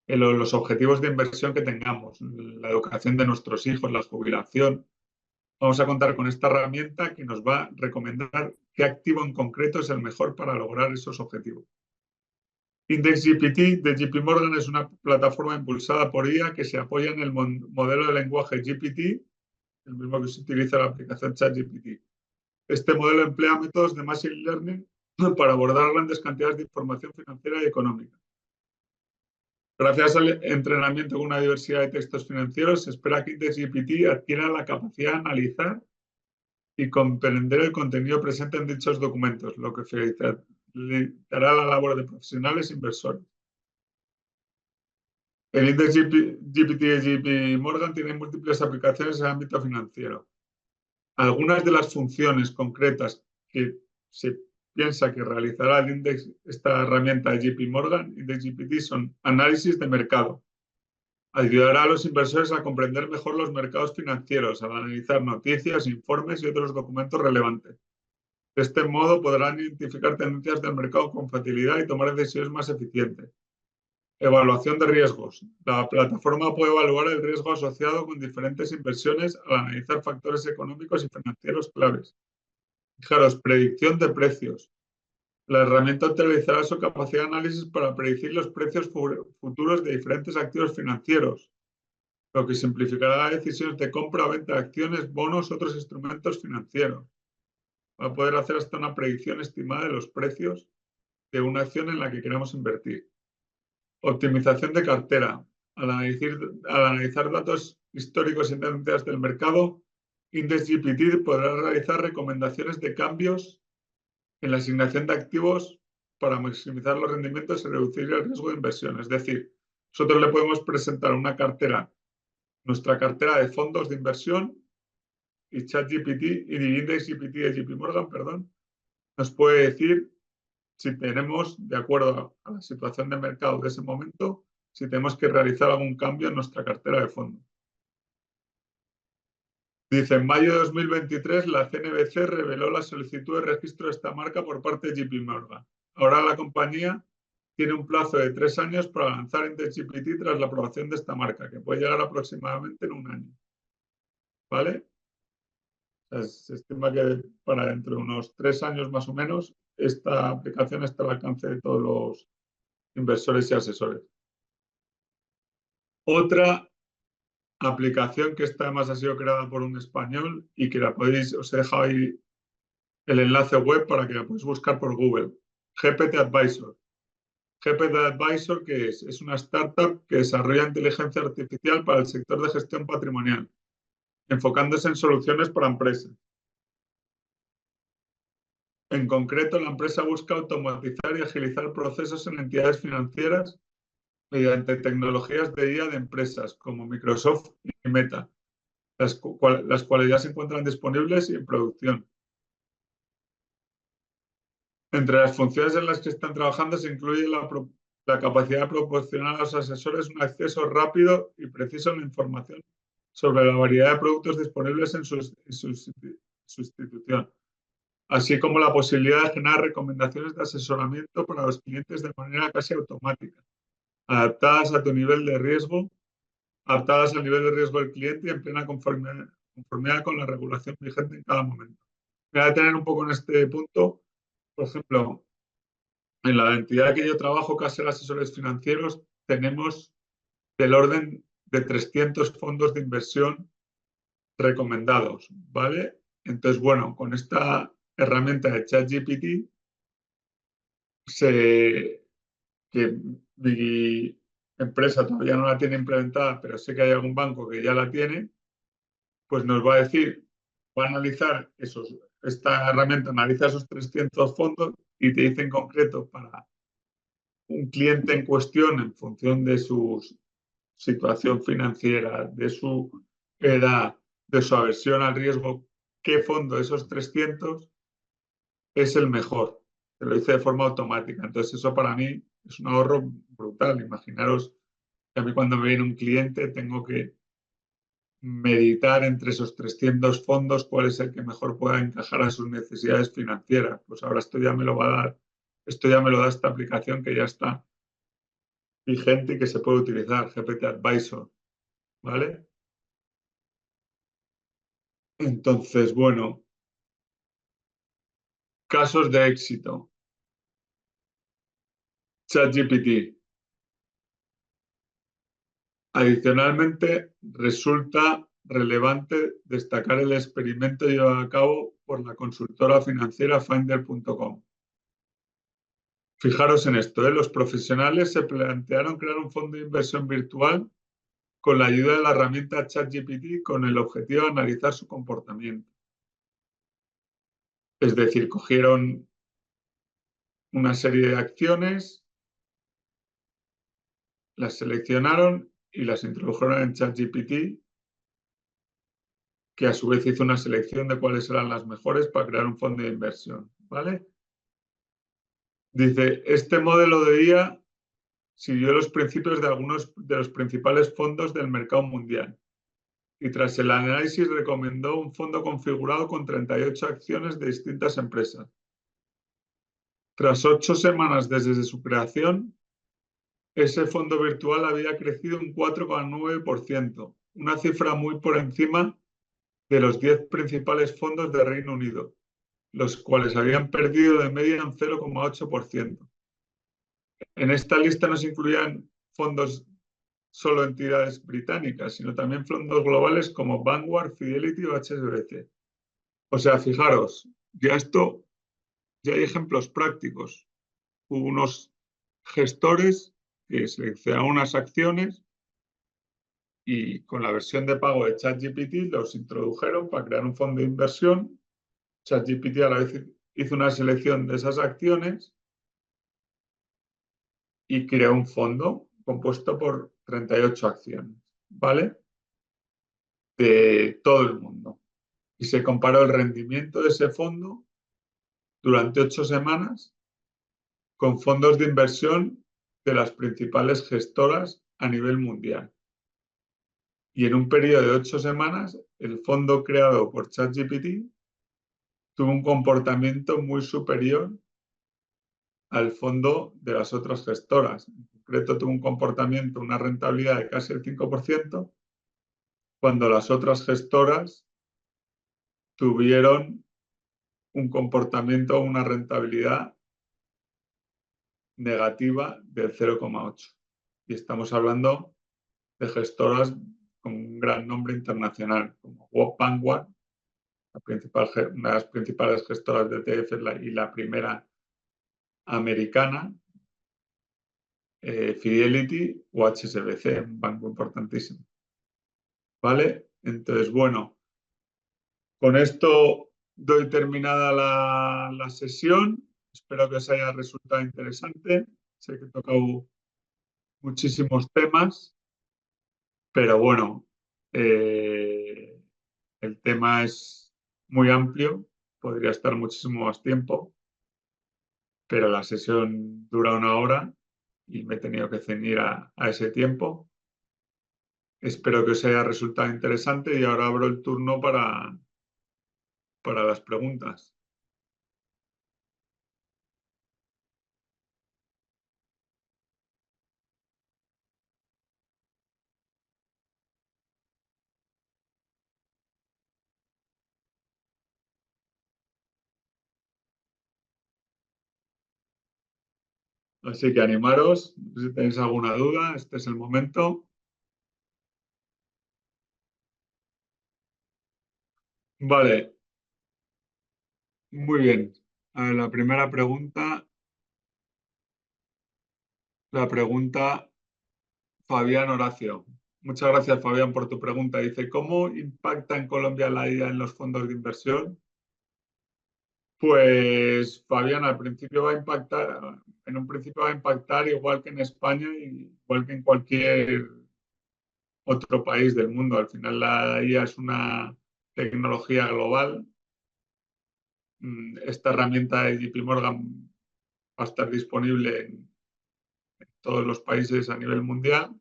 los objetivos de inversión que tengamos, la educación de nuestros hijos, la jubilación, vamos a contar con esta herramienta que nos va a recomendar qué activo en concreto es el mejor para lograr esos objetivos. IndexGPT de JP Morgan es una plataforma impulsada por IA que se apoya en el modelo de lenguaje GPT, el mismo que se utiliza en la aplicación ChatGPT. Este modelo emplea métodos de Machine Learning para abordar grandes cantidades de información financiera y económica. Gracias al entrenamiento con una diversidad de textos financieros, se espera que IndexGPT adquiera la capacidad de analizar y comprender el contenido presente en dichos documentos, lo que facilitará la labor de profesionales e inversores. El IndexGPT de JP Morgan tiene múltiples aplicaciones en el ámbito financiero. Algunas de las funciones concretas que se piensa que realizará esta herramienta de JP Morgan, IndexGPT, son análisis de mercado. Ayudará a los inversores a comprender mejor los mercados financieros, al analizar noticias, informes y otros documentos relevantes. De este modo podrán identificar tendencias del mercado con facilidad y tomar decisiones más eficientes. Evaluación de riesgos. La plataforma puede evaluar el riesgo asociado con diferentes inversiones al analizar factores económicos y financieros claves. Fijaros, predicción de precios. La herramienta utilizará su capacidad de análisis para predecir los precios futuros de diferentes activos financieros, lo que simplificará decisiones de compra o venta de acciones, bonos, otros instrumentos financieros. Va a poder hacer hasta una predicción estimada de los precios de una acción en la que queremos invertir. Optimización de cartera. Al analizar datos históricos y tendencias del mercado, IndexGPT podrá realizar recomendaciones de cambios en la asignación de activos para maximizar los rendimientos y reducir el riesgo de inversión. Es decir, nosotros le podemos presentar una cartera, nuestra cartera de fondos de inversión, y ChatGPT y IndexGPT de JP Morgan, perdón, nos puede decir si tenemos, de acuerdo a la situación de mercado de ese momento, si tenemos que realizar algún cambio en nuestra cartera de fondos. Dice, en mayo de 2023, la CNBC reveló la solicitud de registro de esta marca por parte de JP Morgan. Ahora la compañía tiene un plazo de 3 años para lanzar IndexGPT tras la aprobación de esta marca, que puede llegar aproximadamente en 1 año. ¿Vale? Se estima que para dentro de unos 3 años más o menos, esta aplicación está al alcance de todos los inversores y asesores. Otra aplicación que esta además ha sido creada por un español y que la podéis, os he dejado ahí el enlace web para que la podáis buscar por Google. GPT Advisor. GPT Advisor, que es una startup que desarrolla inteligencia artificial para el sector de gestión patrimonial, enfocándose en soluciones para empresas. En concreto, la empresa busca automatizar y agilizar procesos en entidades financieras mediante tecnologías de IA de empresas como Microsoft y Meta, las cuales ya se encuentran disponibles y en producción. Entre las funciones en las que están trabajando se incluye la capacidad de proporcionar a los asesores un acceso rápido y preciso a la información sobre la variedad de productos disponibles en su institución, así como la posibilidad de generar recomendaciones de asesoramiento para los clientes de manera casi automática, adaptadas a tu nivel de riesgo, adaptadas al nivel de riesgo del cliente y en plena conformidad con la regulación vigente en cada momento. Voy a detener un poco en este punto. Por ejemplo, en la entidad que yo trabajo, Caser Asesores Financieros, tenemos del orden de 300 fondos de inversión recomendados, ¿vale? Entonces, bueno, con esta herramienta de ChatGPT, que mi empresa todavía no la tiene implementada, pero sé que hay algún banco que ya la tiene, pues nos va a decir, va a analizar esta herramienta analiza esos 300 fondos y te dice en concreto para un cliente en cuestión, en función de su situación financiera, de su edad, de su aversión al riesgo, qué fondo de esos 300 es el mejor. Te lo dice de forma automática. Entonces eso para mí es un ahorro brutal. Imaginaros que a mí cuando me viene un cliente tengo que meditar entre esos 300 fondos cuál es el que mejor pueda encajar a sus necesidades financieras. Pues ahora esto ya me lo va a dar, esto ya me lo da esta aplicación que ya está vigente y que se puede utilizar, GPT Advisor, ¿vale? Entonces, bueno, casos de éxito. ChatGPT. Adicionalmente, resulta relevante destacar el experimento llevado a cabo por la consultora financiera Finder.com. Fijaros en esto, los profesionales se plantearon crear un fondo de inversión virtual con la ayuda de la herramienta ChatGPT con el objetivo de analizar su comportamiento. Es decir, cogieron una serie de acciones, las seleccionaron y las introdujeron en ChatGPT, que a su vez hizo una selección de cuáles eran las mejores para crear un fondo de inversión, ¿vale? Dice, este modelo de IA siguió los principios de algunos de los principales fondos del mercado mundial y tras el análisis recomendó un fondo configurado con 38 acciones de distintas empresas. Tras 8 semanas desde su creación, ese fondo virtual había crecido un 4,9%, una cifra muy por encima de los 10 principales fondos de Reino Unido, los cuales habían perdido de media un 0,8%. En esta lista no se incluían fondos solo entidades británicas, sino también fondos globales como Vanguard, Fidelity o HSBC. O sea, fijaros, ya hay ejemplos prácticos. Hubo unos gestores que seleccionaron unas acciones y con la versión de pago de ChatGPT los introdujeron para crear un fondo de inversión. ChatGPT a la vez hizo una selección de esas acciones y creó un fondo compuesto por 38 acciones, ¿vale? De todo el mundo. Y se comparó el rendimiento de ese fondo durante 8 semanas con fondos de inversión de las principales gestoras a nivel mundial. Y en un periodo de 8 semanas, el fondo creado por ChatGPT tuvo un comportamiento muy superior al fondo de las otras gestoras. En concreto, tuvo un comportamiento, una rentabilidad de casi el 5%, cuando las otras gestoras tuvieron un comportamiento, una rentabilidad negativa del 0,8. Y estamos hablando de gestoras con un gran nombre internacional, como Vanguard, una de las principales gestoras de ETF y la primera americana, Fidelity o HSBC, un banco importantísimo. ¿Vale? Entonces, bueno, con esto doy terminada la sesión. Espero que os haya resultado interesante. Sé que he tocado muchísimos temas, pero bueno, el tema es muy amplio, podría estar muchísimo más tiempo, pero la sesión dura 1 hora y me he tenido que ceñir a ese tiempo. Espero que os haya resultado interesante y ahora abro el turno para las preguntas. Así que animaros, si tenéis alguna duda, este es el momento. Vale, muy bien. A ver, la pregunta Fabián Horacio. Muchas gracias, Fabián, por tu pregunta. Dice, ¿cómo impacta en Colombia la IA en los fondos de inversión? Pues, Fabián, al principio va a impactar, en un principio va a impactar igual que en España y igual que en cualquier otro país del mundo. Al final la IA es una tecnología global. Esta herramienta de JP Morgan va a estar disponible en todos los países a nivel mundial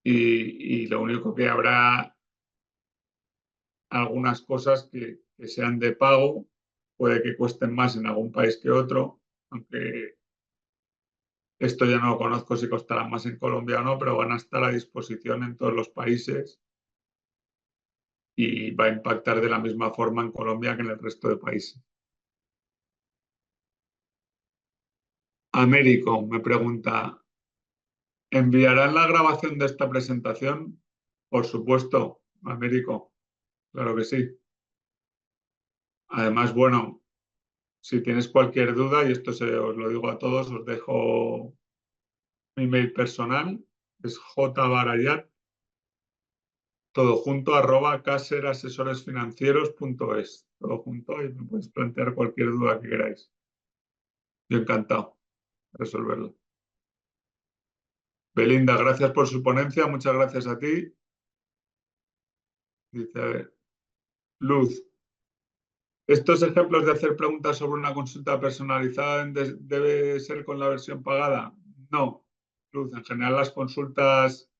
y lo único que habrá algunas cosas que sean de pago, puede que cuesten más en algún país que otro, aunque esto ya no lo conozco si costará más en Colombia o no, pero van a estar a disposición en todos los países y va a impactar de la misma forma en Colombia que en el resto de países. Américo me pregunta, ¿enviarán la grabación de esta presentación? Por supuesto, Américo, claro que sí. Además, bueno, si tienes cualquier duda, y esto os lo digo a todos, os dejo mi mail personal, es jbarayat, todo junto, @caserasesoresfinancieros.es. Todo junto y me podéis plantear cualquier duda que queráis. Yo encantado de resolverlo. Belinda, gracias por su ponencia, muchas gracias a ti. Dice Luz, ¿estos ejemplos de hacer preguntas sobre una consulta personalizada debe ser con la versión pagada? No, Luz, en general las consultas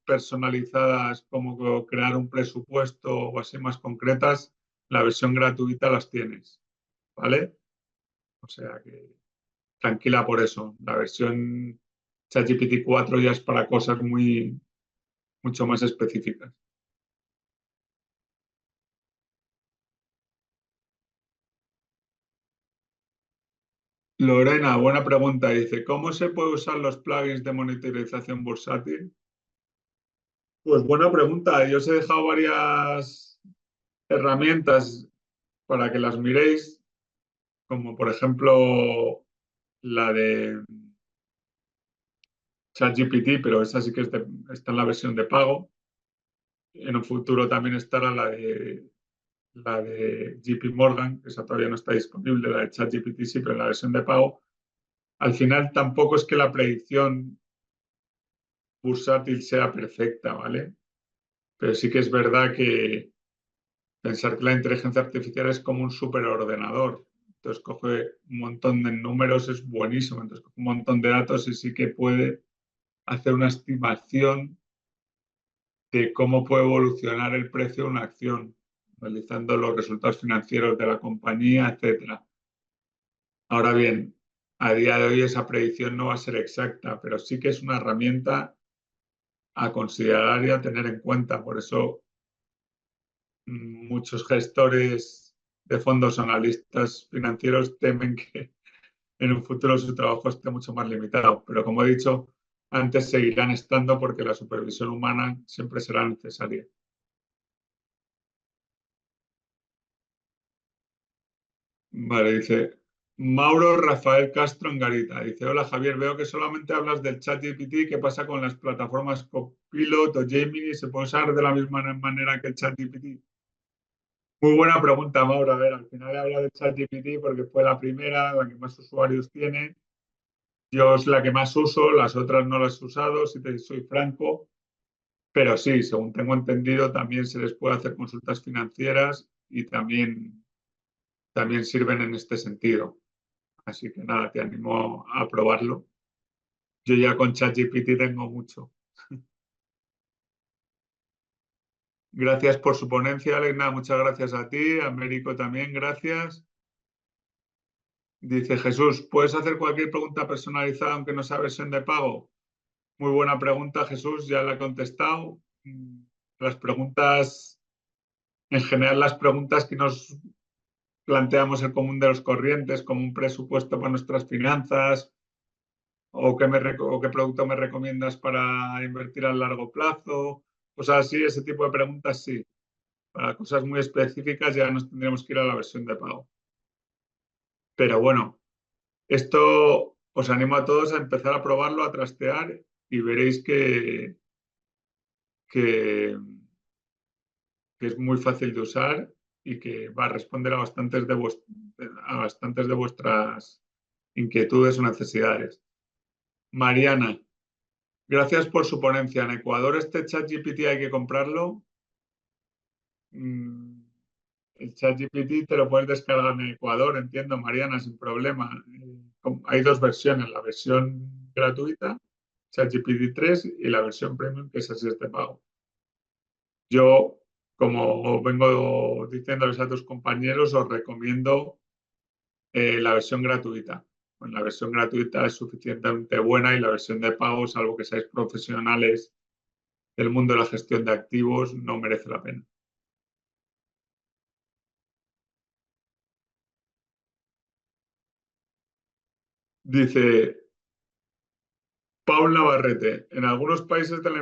personalizadas como crear un presupuesto o así más concretas, la versión gratuita las tienes, ¿vale? O sea que tranquila por eso. La versión ChatGPT 4 ya es para cosas mucho más específicas. Lorena, buena pregunta. Dice, ¿cómo se puede usar los plugins de monitorización bursátil? Pues buena pregunta. Yo os he dejado varias herramientas para que las miréis, como por ejemplo la de ChatGPT, pero esa sí que está en la versión de pago. En un futuro también estará la de JP Morgan, que esa todavía no está disponible, la de ChatGPT sí, pero en la versión de pago. Al final tampoco es que la predicción bursátil sea perfecta, ¿vale? Pero sí que es verdad que pensar que la inteligencia artificial es como un superordenador. Entonces coge un montón de números, es buenísimo. Entonces coge un montón de datos y sí que puede hacer una estimación de cómo puede evolucionar el precio de una acción, analizando los resultados financieros de la compañía, etcétera. Ahora bien, a día de hoy esa predicción no va a ser exacta, pero sí que es una herramienta a considerar y a tener en cuenta. Por eso muchos gestores de fondos o analistas financieros temen que en un futuro su trabajo esté mucho más limitado. Pero como he dicho, antes seguirán estando porque la supervisión humana siempre será necesaria. Vale, dice Mauro Rafael Castro en Garita. Dice, hola Javier, veo que solamente hablas del chat GPT. ¿Qué pasa con las plataformas Copilot o Gemini? ¿Se puede usar de la misma manera que el chat GPT? Muy buena pregunta, Mauro. A ver, al final he hablado de ChatGPT porque fue la primera, la que más usuarios tiene. Yo es la que más uso, las otras no las he usado, si te soy franco. Pero sí, según tengo entendido, también se les puede hacer consultas financieras y también sirven en este sentido. Así que nada, te animo a probarlo. Yo ya con ChatGPT tengo mucho. Gracias por su ponencia, Elena. Muchas gracias a ti. A Américo también, gracias. Dice Jesús, ¿puedes hacer cualquier pregunta personalizada aunque no sea versión de pago? Muy buena pregunta, Jesús. Ya la he contestado. Las preguntas, en general, las preguntas que nos planteamos el común de los corrientes, como un presupuesto para nuestras finanzas, o qué producto me recomiendas para invertir a largo plazo, cosas así, ese tipo de preguntas sí. Para cosas muy específicas ya nos tendremos que ir a la versión de pago. Pero bueno, esto os animo a todos a empezar a probarlo, a trastear y veréis que, que es muy fácil de usar y que va a responder a bastantes de vuestras inquietudes o necesidades. Mariana, gracias por su ponencia. ¿En Ecuador este ChatGPT hay que comprarlo? Mm, El ChatGPT te lo puedes descargar en Ecuador, entiendo, Mariana, sin problema. Hay dos versiones, la versión gratuita, ChatGPT 3, y la versión premium, que es así de pago. Yo, como vengo diciéndoles a tus compañeros, os recomiendo la versión gratuita. Pues la versión gratuita es suficientemente buena y la versión de pago, salvo que seáis profesionales del mundo de la gestión de activos, no merece la pena. Dice Paul Navarrete, en algunos países la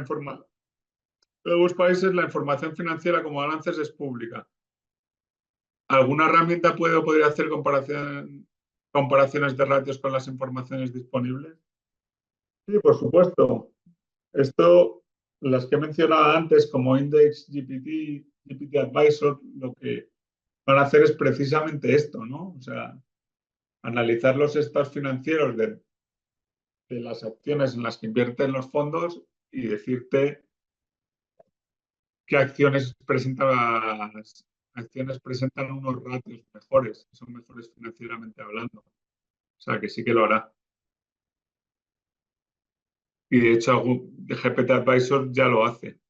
información financiera como balances es pública. ¿Alguna herramienta puede o podría hacer comparaciones de ratios con las informaciones disponibles? Sí, por supuesto. Esto, las que he mencionado antes, como Index, GPT, GPT Advisor, lo que van a hacer es precisamente esto, ¿no? O sea, analizar los estados financieros de las acciones en las que invierten los fondos y decirte qué acciones presentan unos ratios mejores, son mejores financieramente hablando. O sea, que sí que lo hará. Y de hecho, GPT Advisor ya lo hace.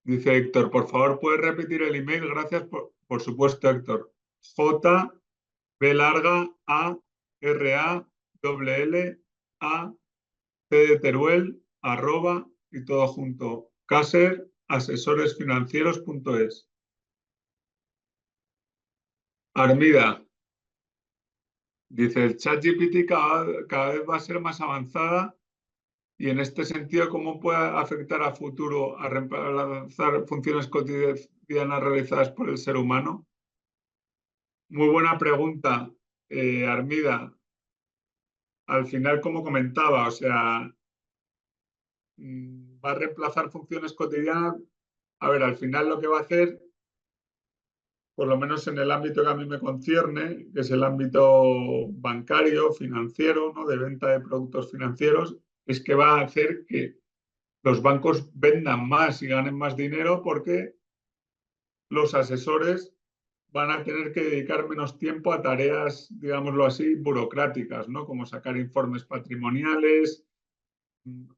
Dice Héctor, por favor, ¿puedes repetir el email? Gracias, por supuesto, Héctor. J, B larga, A, R, A, L, A, C de Teruel, arroba, y todo junto, caser-asesoresfinancieros.es. Armida, dice, el ChatGPT cada vez va a ser más avanzada y en este sentido, ¿cómo puede afectar a futuro a reemplazar funciones cotidianas realizadas por el ser humano? Muy buena pregunta, Armida. Al final, como comentaba, o sea, va a reemplazar funciones cotidianas. A ver, al final lo que va a hacer, por lo menos en el ámbito que a mí me concierne, que es el ámbito bancario, financiero, ¿no? De venta de productos financieros, es que va a hacer que los bancos vendan más y ganen más dinero porque los asesores van a tener que dedicar menos tiempo a tareas, digámoslo así, burocráticas, ¿no? Como sacar informes patrimoniales,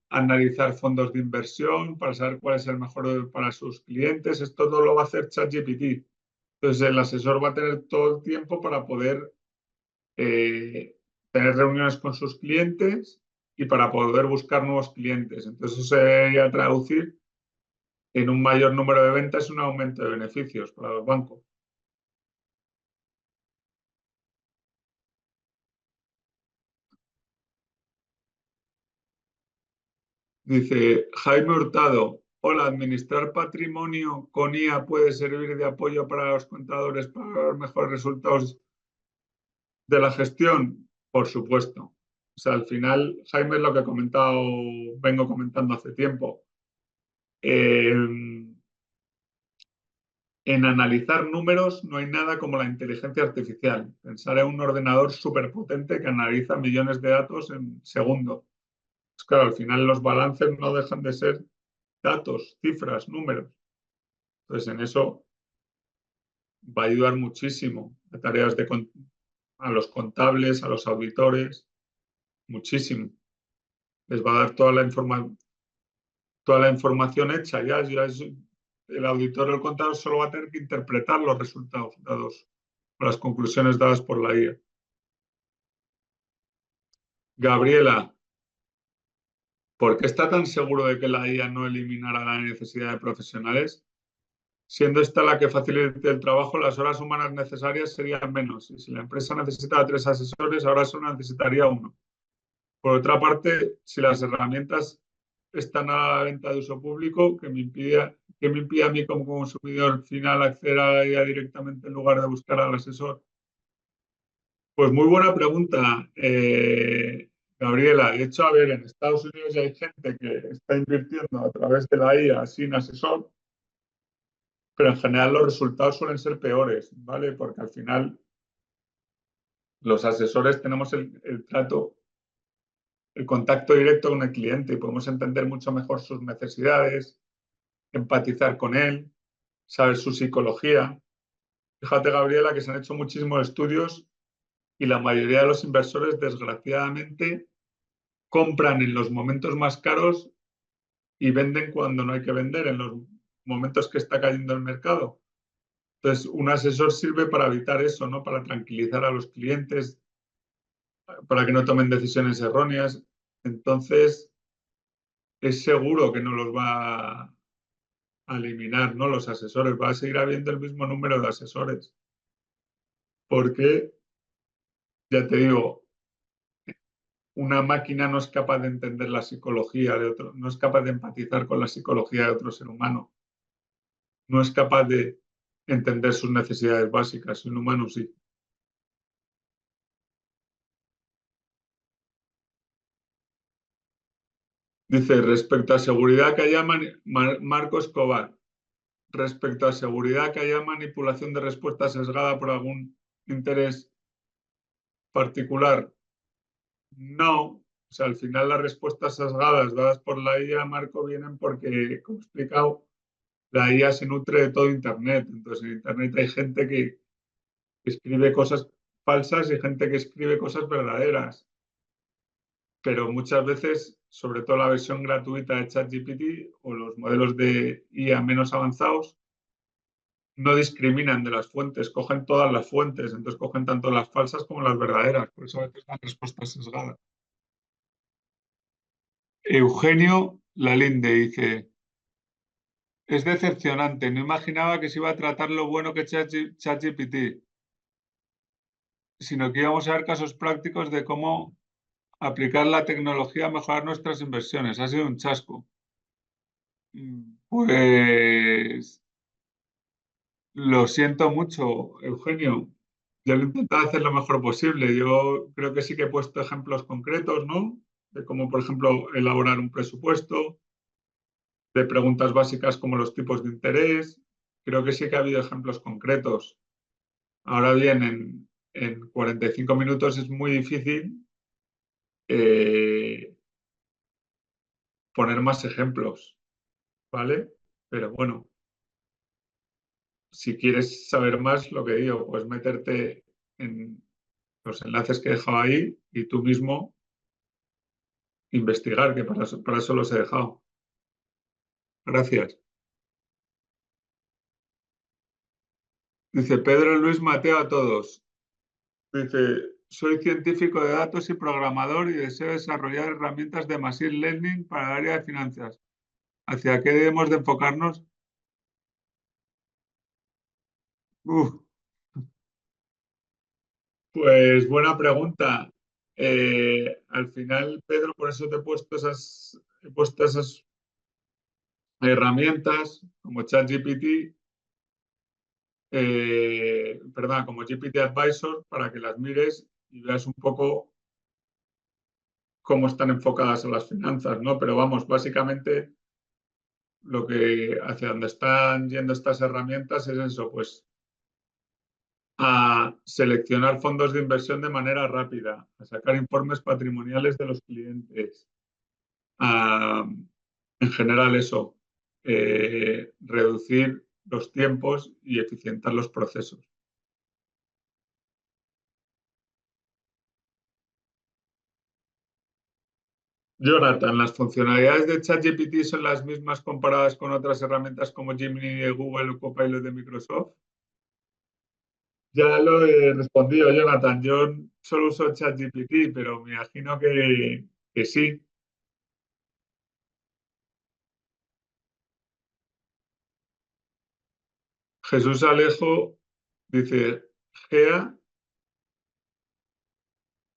analizar fondos de inversión para saber cuál es el mejor para sus clientes. Esto todo lo va a hacer ChatGPT. Entonces, el asesor va a tener todo el tiempo para poder tener reuniones con sus clientes y para poder buscar nuevos clientes. Entonces, eso se debería traducir en un mayor número de ventas y un aumento de beneficios para los bancos. Dice Jaime Hurtado, hola, administrar patrimonio con IA puede servir de apoyo para los contadores para los mejores resultados de la gestión, por supuesto. O sea, al final, Jaime es lo que he comentado, vengo comentando hace tiempo. En analizar números no hay nada como la inteligencia artificial. Pensar en un ordenador súper potente que analiza millones de datos en segundos. Pues claro, al final los balances no dejan de ser datos, cifras, números. Entonces, en eso va a ayudar muchísimo a tareas a los contables, a los auditores, muchísimo. Les va a dar toda la información hecha ya. El auditor o el contador solo va a tener que interpretar los resultados dados o las conclusiones dadas por la IA. Gabriela, ¿por qué está tan seguro de que la IA no eliminará la necesidad de profesionales? Siendo esta la que facilite el trabajo, las horas humanas necesarias serían menos. Y si la empresa necesitaba 3 asesores, ahora solo necesitaría 1. Por otra parte, si las herramientas están a la venta de uso público, ¿qué me impide a mí como consumidor final acceder a la IA directamente en lugar de buscar al asesor? Pues muy buena pregunta, Gabriela. De hecho, a ver, en Estados Unidos ya hay gente que está invirtiendo a través de la IA sin asesor, pero en general los resultados suelen ser peores, ¿vale? Porque al final los asesores tenemos el trato, el contacto directo con el cliente y podemos entender mucho mejor sus necesidades, empatizar con él, saber su psicología. Fíjate, Gabriela, que se han hecho muchísimos estudios y la mayoría de los inversores, desgraciadamente, compran en los momentos más caros y venden cuando no hay que vender, en los momentos que está cayendo el mercado. Entonces, un asesor sirve para evitar eso, ¿no? Para tranquilizar a los clientes, para que no tomen decisiones erróneas. Entonces, es seguro que no los va a eliminar, ¿no? Los asesores. Va a seguir habiendo el mismo número de asesores. Porque, ya te digo, una máquina no es capaz de entender la psicología de otro, no es capaz de empatizar con la psicología de otro ser humano. No es capaz de entender sus necesidades básicas. Un humano sí. Dice, respecto a seguridad que haya Marco Escobar, respecto a seguridad que haya manipulación de respuesta sesgada por algún interés particular, no. O sea, al final las respuestas sesgadas dadas por la IA, Marco, vienen porque, como he explicado, la IA se nutre de todo Internet. Entonces, en Internet hay gente que escribe cosas falsas y gente que escribe cosas verdaderas. Pero muchas veces, sobre todo la versión gratuita de ChatGPT o los modelos de IA menos avanzados, no discriminan de las fuentes, cogen todas las fuentes, entonces cogen tanto las falsas como las verdaderas, por eso a veces dan respuestas sesgadas. Eugenio Lalinde dice, es decepcionante, no imaginaba que se iba a tratar lo bueno que ChatGPT, sino que íbamos a ver casos prácticos de cómo aplicar la tecnología a mejorar nuestras inversiones. Ha sido un chasco. Pues lo siento mucho, Eugenio. Yo lo he intentado hacer lo mejor posible. Yo creo que sí que he puesto ejemplos concretos, ¿no? De cómo, por ejemplo, elaborar un presupuesto, de preguntas básicas como los tipos de interés. Creo que sí que ha habido ejemplos concretos. Ahora bien, en 45 minutos es muy difícil eh, poner más ejemplos, ¿vale? Pero bueno, si quieres saber más, lo que digo, pues meterte en los enlaces que he dejado ahí y tú mismo investigar, que para eso los he dejado. Gracias. Dice Pedro Luis Mateo a todos. Dice, soy científico de datos y programador y deseo desarrollar herramientas de Machine Learning para el área de finanzas. ¿Hacia qué debemos de enfocarnos? Uf, pues buena pregunta. Al final, Pedro, por eso he puesto esas herramientas como ChatGPT, perdón, como GPT Advisor, para que las mires y veas un poco cómo están enfocadas a las finanzas, ¿no? Pero vamos, básicamente hacia donde están yendo estas herramientas es eso, pues a seleccionar fondos de inversión de manera rápida, a sacar informes patrimoniales de los clientes, a, en general eso, reducir los tiempos y eficientar los procesos. Jonathan, ¿las funcionalidades de ChatGPT son las mismas comparadas con otras herramientas como Gemini de Google o Copilot de Microsoft? Ya lo he respondido, Jonathan. Yo solo uso ChatGPT, pero me imagino que sí. Jesús Alejo dice, GEA,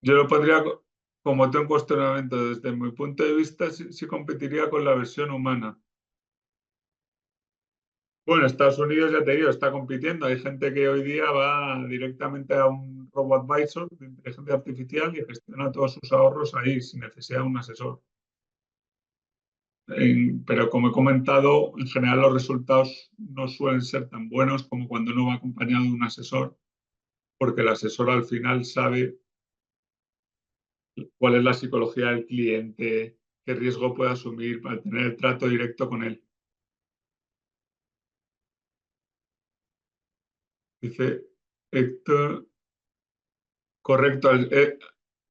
yo lo pondría como tengo un cuestionamiento. Desde mi punto de vista, sí competiría con la versión humana. Bueno, Estados Unidos, ya te digo, está compitiendo. Hay gente que hoy día va directamente a un robo-advisor de inteligencia artificial y gestiona todos sus ahorros ahí, sin necesidad de un asesor. Pero como he comentado, en general los resultados no suelen ser tan buenos como cuando uno va acompañado de un asesor, porque el asesor al final sabe cuál es la psicología del cliente, qué riesgo puede asumir para tener el trato directo con él. Dice Héctor, correcto,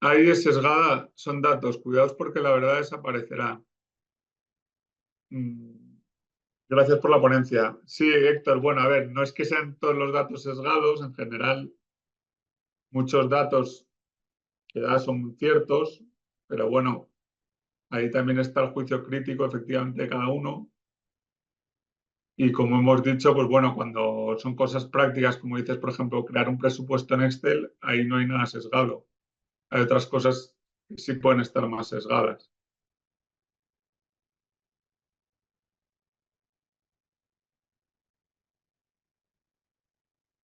ahí es sesgada, son datos, cuidados porque la verdad desaparecerá. Mm, Gracias por la ponencia. Sí, Héctor, bueno, a ver, no es que sean todos los datos sesgados, en general muchos datos que da son ciertos, pero bueno, ahí también está el juicio crítico efectivamente de cada uno. Y como hemos dicho, pues bueno, cuando son cosas prácticas, como dices, por ejemplo, crear un presupuesto en Excel, ahí no hay nada sesgado. Hay otras cosas que sí pueden estar más sesgadas.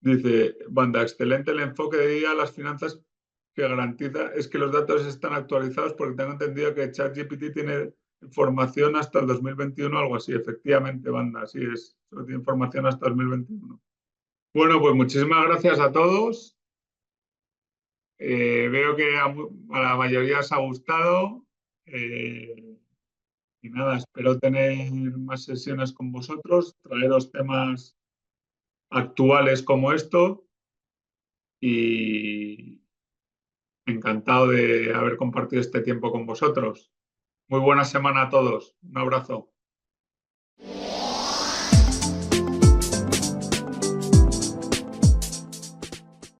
Dice, Banda, excelente el enfoque de IA a las finanzas que garantiza es que los datos están actualizados porque tengo entendido que ChatGPT tiene información hasta el 2021 algo así. Efectivamente, Banda, así es. Solo tiene información hasta el 2021. Bueno, pues muchísimas gracias a todos. Veo que a la mayoría os ha gustado. Y nada, espero tener más sesiones con vosotros, traeros temas actuales como esto y encantado de haber compartido este tiempo con vosotros. Muy buena semana a todos. Un abrazo.